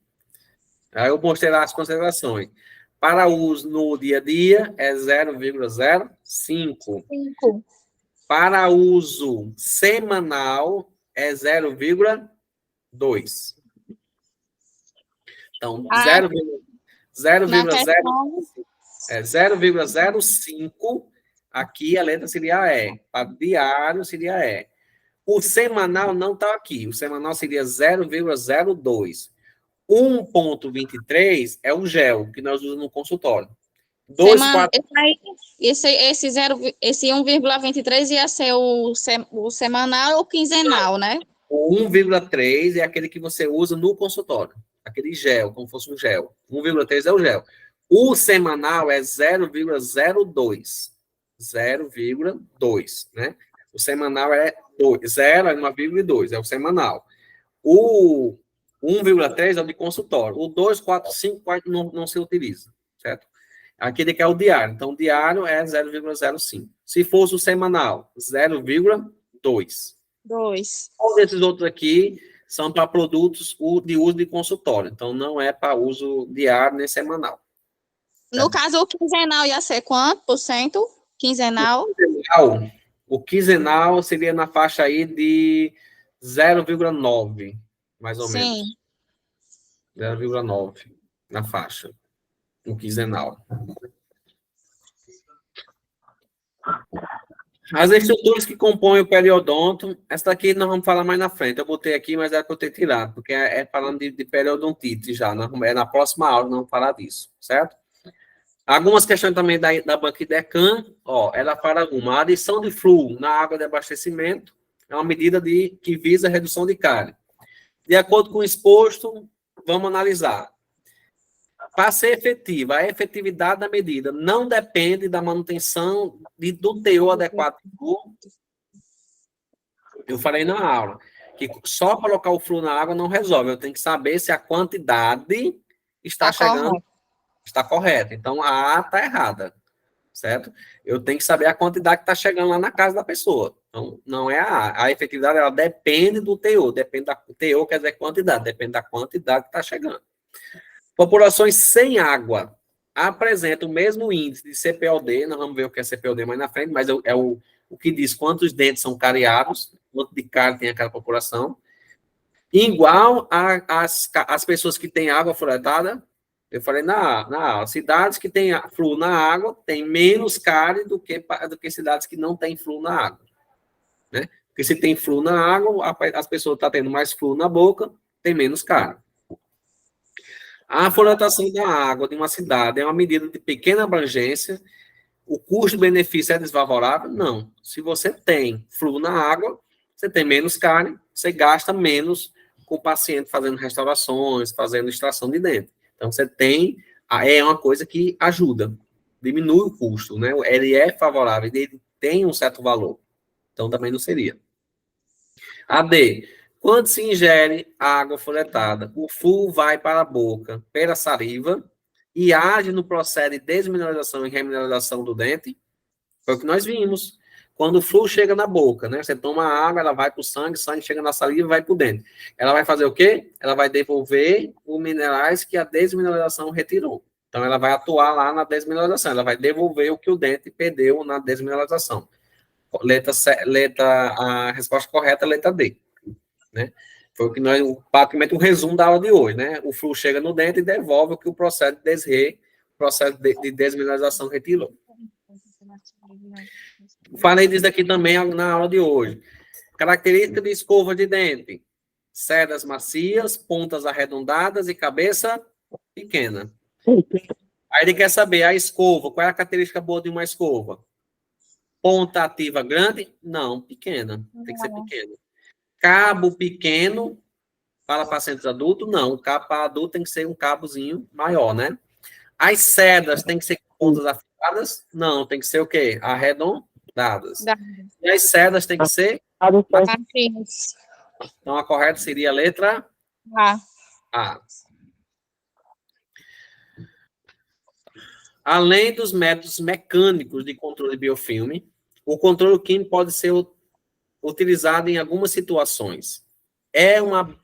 Aí eu mostrei lá as considerações. Para uso no dia a dia, é 0,05. Para uso semanal, é 0,2. Então, 0,05, aqui a letra seria E. Para diário, seria E. O semanal não está aqui. O semanal seria 0,02. 1,23 é o gel que nós usamos no consultório. Esse 1,23 ia ser o semanal ou quinzenal, né? O 1,3 é aquele que você usa no consultório. Aquele gel, como fosse um gel. 1,3 é o gel. O semanal é 0,02. 0,2, né? O semanal é 2. 0 é 1,2, é o semanal. O 1,3 é o de consultório. O 2, 4, 5 não se utiliza, certo? Aquele que é o diário. Então, o diário é 0,05. Se fosse o semanal, 0,2. 2. Todos esses outros aqui são para produtos de uso de consultório. Então, não é para uso diário nem semanal. No caso, o quinzenal ia ser quanto por cento? Quinzenal? O quinzenal seria na faixa aí de 0,9, mais ou menos. 0,9 na faixa. O quinzenal. As estruturas que compõem o periodonto, essa daqui nós vamos falar mais na frente. Eu botei aqui, mas é que eu tenho tirado, porque é falando de periodontite já. É na próxima aula, nós vamos falar disso, certo? Algumas questões também da Banquidecan, ó, ela fala uma. A adição de flúor na água de abastecimento é uma medida que visa a redução de cárie. De acordo com o exposto, vamos analisar. Para ser efetiva, a efetividade da medida não depende da manutenção do teor adequado do flúor. Eu falei na aula que só colocar o flúor na água não resolve. Eu tenho que saber se a quantidade está chegando, está correta. Então, a A está errada, certo? Eu tenho que saber a quantidade que está chegando lá na casa da pessoa. Então, não é a A. A efetividade, ela depende do teor. Depende da teor, quer dizer quantidade. Depende da quantidade que está chegando. Populações sem água apresentam o mesmo índice de CPOD, nós vamos ver o que é CPOD mais na frente, mas é o que diz quantos dentes são cariados, quanto de cárie tem aquela população, igual às pessoas que têm água fluoretada. Eu falei na aula, cidades que têm flúor na água têm menos cárie do que cidades que não têm flúor na água, né? Porque se tem flúor na água, as pessoas estão tendo mais flúor na boca, tem menos cárie. A fluoretação da água de uma cidade é uma medida de pequena abrangência. O custo-benefício é desfavorável? Não. Se você tem flúor na água, você tem menos cárie, você gasta menos com o paciente fazendo restaurações, fazendo extração de dente. Então, você tem... É uma coisa que ajuda, diminui o custo, né? Ele é favorável, ele tem um certo valor. Então, também não seria. A D. Quando se ingere água fluoretada, o flúor vai para a boca pela saliva e age no processo de desmineralização e remineralização do dente. Foi o que nós vimos. Quando o flúor chega na boca, né? Você toma água, ela vai para o sangue chega na saliva e vai para o dente. Ela vai fazer o quê? Ela vai devolver os minerais que a desmineralização retirou. Então, ela vai atuar lá na desmineralização. Ela vai devolver o que o dente perdeu na desmineralização. A resposta correta é a letra D. Né? Foi o que nós, praticamente o resumo da aula de hoje, né? O flúor chega no dente e devolve o que o processo de processo de desmineralização retirou. Falei disso aqui também na aula de hoje. Característica de escova de dente: cerdas macias, pontas arredondadas e cabeça pequena. Aí ele quer saber a escova, qual é a característica boa de uma escova? Ponta ativa grande? Não, pequena. Tem que ser pequena. Cabo pequeno para pacientes adultos? Não, o cabo para adulto tem que ser um cabozinho maior, né? As cerdas tem que ser com pontas afiadas? Não, tem que ser o quê? Arredondadas. E as cerdas tem que ser? Macias. Então, a correta seria a letra A. Além dos métodos mecânicos de controle de biofilme, o controle químico pode ser utilizado em algumas situações. É uma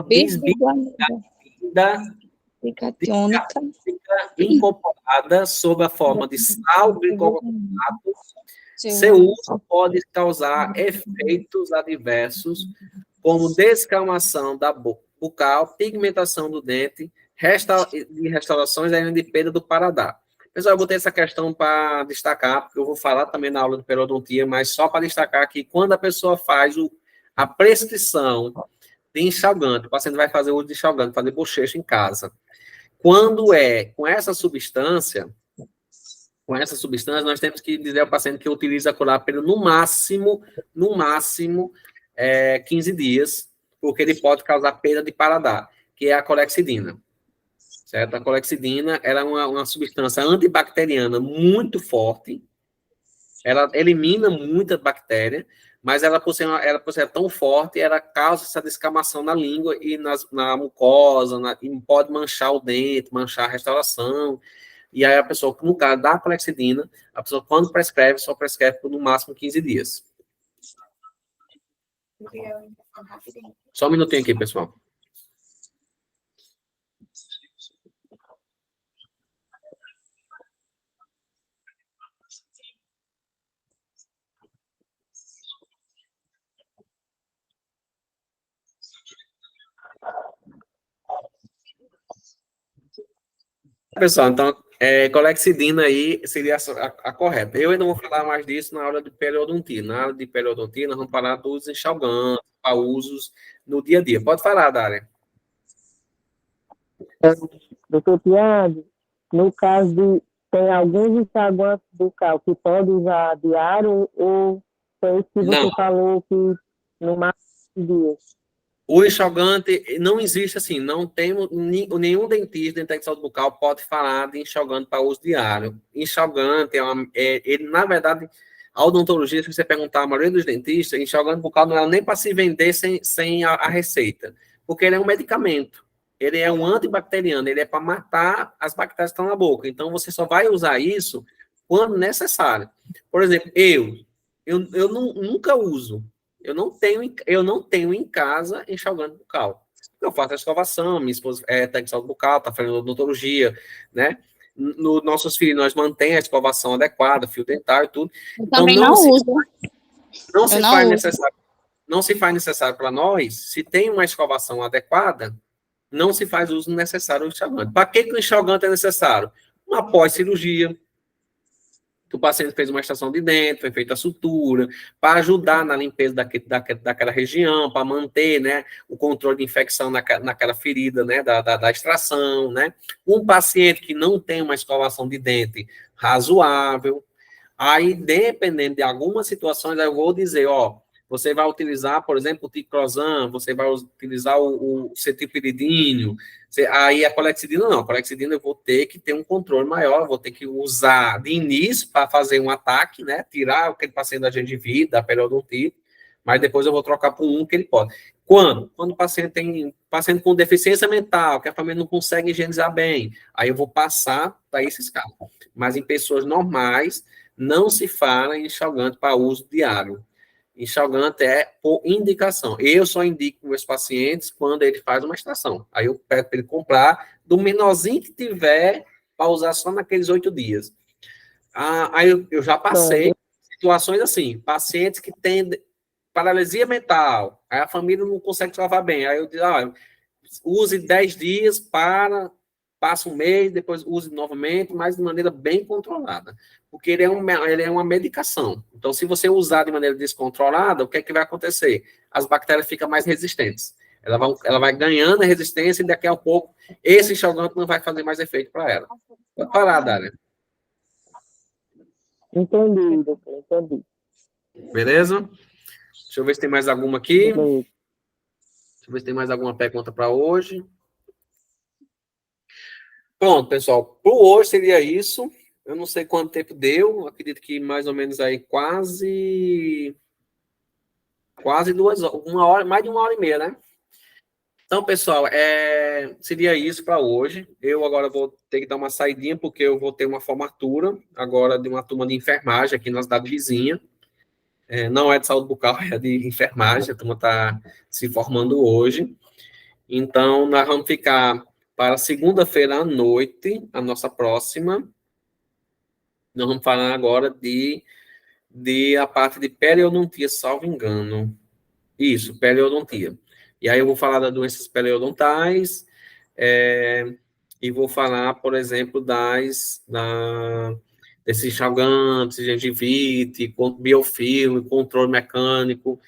bisbilida incorporada sob a forma de sal glicosato. Seu uso pode causar efeitos adversos, como descamação da bucal, pigmentação do dente, de restaurações ainda de perda do paladar. Pessoal, eu botei essa questão para destacar, porque eu vou falar também na aula de periodontia, mas só para destacar que quando a pessoa faz a prescrição de enxaguante, o paciente vai fazer uso de enxaguante, fazer bochecha em casa. Quando é com essa substância, nós temos que dizer ao paciente que utiliza a colápero no máximo 15 dias, porque ele pode causar perda de paladar, que é a clorexidina. Certo? A clorexidina ela é uma substância antibacteriana muito forte, ela elimina muita bactéria, mas ela por ser tão forte, ela causa essa descamação na língua e na mucosa, e pode manchar o dente, manchar a restauração. E aí a pessoa, no caso da clorexidina, a pessoa quando prescreve, só prescreve por no máximo 15 dias. Só um minutinho aqui, pessoal. Pessoal, então, Clexidina aí seria a correta. Eu ainda vou falar mais disso na aula de periodontia. Na aula de periodontia, nós vamos falar dos enxaguantes, para usos no dia a dia. Pode falar, Dária. Doutor Tiago, no caso de tem alguns enxaguantes bucal que pode usar diário ou foi isso que Não. você falou que no máximo de dias? O enxaguante não existe assim, não tem nenhum dentista de saúde bucal pode falar de enxaguante para uso diário. Enxaguante ele na verdade, a odontologia, se você perguntar a maioria dos dentistas, enxaguante bucal não é nem para se vender sem a receita, porque ele é um medicamento. Ele é um antibacteriano, ele é para matar as bactérias que estão na boca. Então você só vai usar isso quando necessário. Por exemplo, eu nunca uso. Eu não tenho em casa enxaguante bucal. Eu faço a escovação, minha esposa é técnica de saúde bucal, está fazendo odontologia, né? Nos nossos filhos, nós mantemos a escovação adequada, fio dental e tudo. Eu Então, também não uso. não Eu se não faz uso. necessário, não se faz necessário para nós, se tem uma escovação adequada, não se faz uso necessário do enxaguante. Para que o enxaguante é necessário? Uma pós-cirurgia, que o paciente fez uma extração de dente, foi feita a sutura, para ajudar na limpeza daquela região, para manter, né, o controle de infecção naquela ferida, né, da extração, né. Um paciente que não tem uma escovação de dente razoável, aí, dependendo de algumas situações, eu vou dizer, ó, você vai utilizar, por exemplo, o ticlozan, você vai utilizar o cetilpiridínio, aí a clexidina não, a clexidina eu vou ter que ter um controle maior, eu vou ter que usar de início para fazer um ataque, né, tirar aquele paciente da gengivite, da periodontite, mas depois eu vou trocar por um que ele pode. Quando? Quando o paciente tem paciente com deficiência mental, que a família não consegue higienizar bem, aí eu vou passar para esses casos. Mas em pessoas normais, não se fala em enxaguante para uso diário. Enxaguante é por indicação. Eu só indico meus pacientes quando ele faz uma extração. Aí eu peço para ele comprar do menorzinho que tiver para usar só naqueles 8 dias. Aí eu já passei situações assim, pacientes que têm paralisia mental, aí a família não consegue travar bem. Aí eu digo, use 10 dias passa um mês, depois use novamente, mas de maneira bem controlada. Porque ele é uma medicação. Então, se você usar de maneira descontrolada, o que é que vai acontecer? As bactérias ficam mais resistentes. Ela vai ganhando a resistência e daqui a pouco esse enxaguante não vai fazer mais efeito para ela. Pode parar, Dália. Entendi, doutor, entendi. Beleza? Deixa eu ver se tem mais alguma aqui. Beleza. Deixa eu ver se tem mais alguma pergunta para hoje. Pronto, pessoal. Por hoje seria isso. Eu não sei quanto tempo deu. Acredito que mais ou menos aí quase 2 horas, uma hora, mais de 1 hora e meia, né? Então, pessoal, seria isso para hoje. Eu agora vou ter que dar uma saidinha, porque eu vou ter uma formatura agora de uma turma de enfermagem aqui na cidade vizinha. Não é de saúde bucal, é de enfermagem. A turma está se formando hoje. Então, nós vamos ficar para segunda-feira à noite, a nossa próxima. Nós vamos falar agora de a parte de periodontia, salvo engano. Isso, periodontia. E aí eu vou falar das doenças periodontais, e vou falar, por exemplo, desses enxaguantes, gengivite, biofilme, controle mecânico.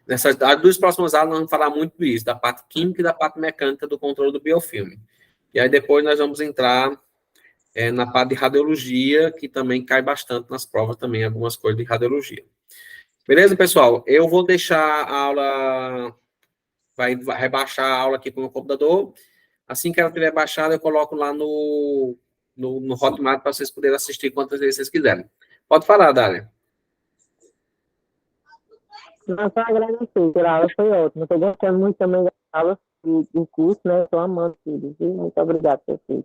Nessas duas próximas aulas nós vamos falar muito disso, da parte química e da parte mecânica do controle do biofilme. E aí depois nós vamos entrar na parte de radiologia, que também cai bastante nas provas também, algumas coisas de radiologia. Beleza, pessoal? Eu vou deixar a aula, vai baixar a aula aqui para o meu computador. Assim que ela estiver baixada, eu coloco lá no Hotmart para vocês poderem assistir quantas vezes vocês quiserem. Pode falar, Dália. Não, só agradecer, a aula foi ótima. Estou gostando muito também da aula do curso, né? Estou amando tudo, viu? Muito obrigado, professor.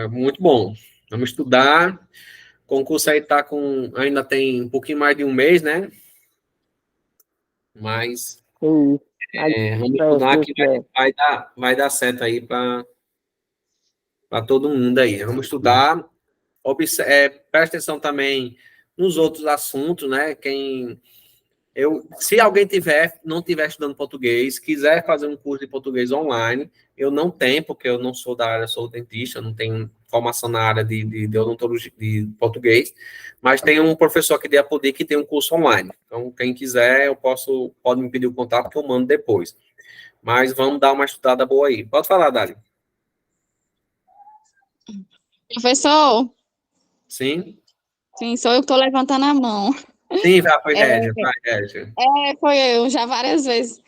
Muito bom. Vamos estudar. O concurso aí está ainda tem um pouquinho mais de um mês, né? Mas Isso. vamos estudar que vai dar certo aí para todo mundo aí. Vamos estudar. Preste atenção também nos outros assuntos, né? Se alguém não tiver estudando português, quiser fazer um curso de português online, eu não tenho, porque eu não sou da área, sou dentista, não tenho formação na área de odontologia, de português, mas tem um professor aqui de Apodi que tem um curso online. Então, quem quiser, pode me pedir o contato que eu mando depois. Mas vamos dar uma estudada boa aí. Pode falar, Dário. Professor, Sim? sim, sou eu que estou levantando a mão. Sim, foi Régia, vai, Régia. Foi eu, já várias vezes.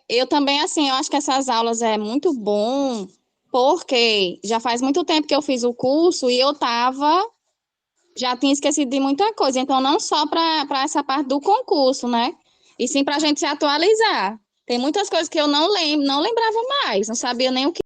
Eu também, assim, eu acho que essas aulas é muito bom, porque já faz muito tempo que eu fiz o curso e já tinha esquecido de muita coisa, então não só para essa parte do concurso, né? E sim para a gente se atualizar. Tem muitas coisas que eu não lembrava mais, não sabia nem o que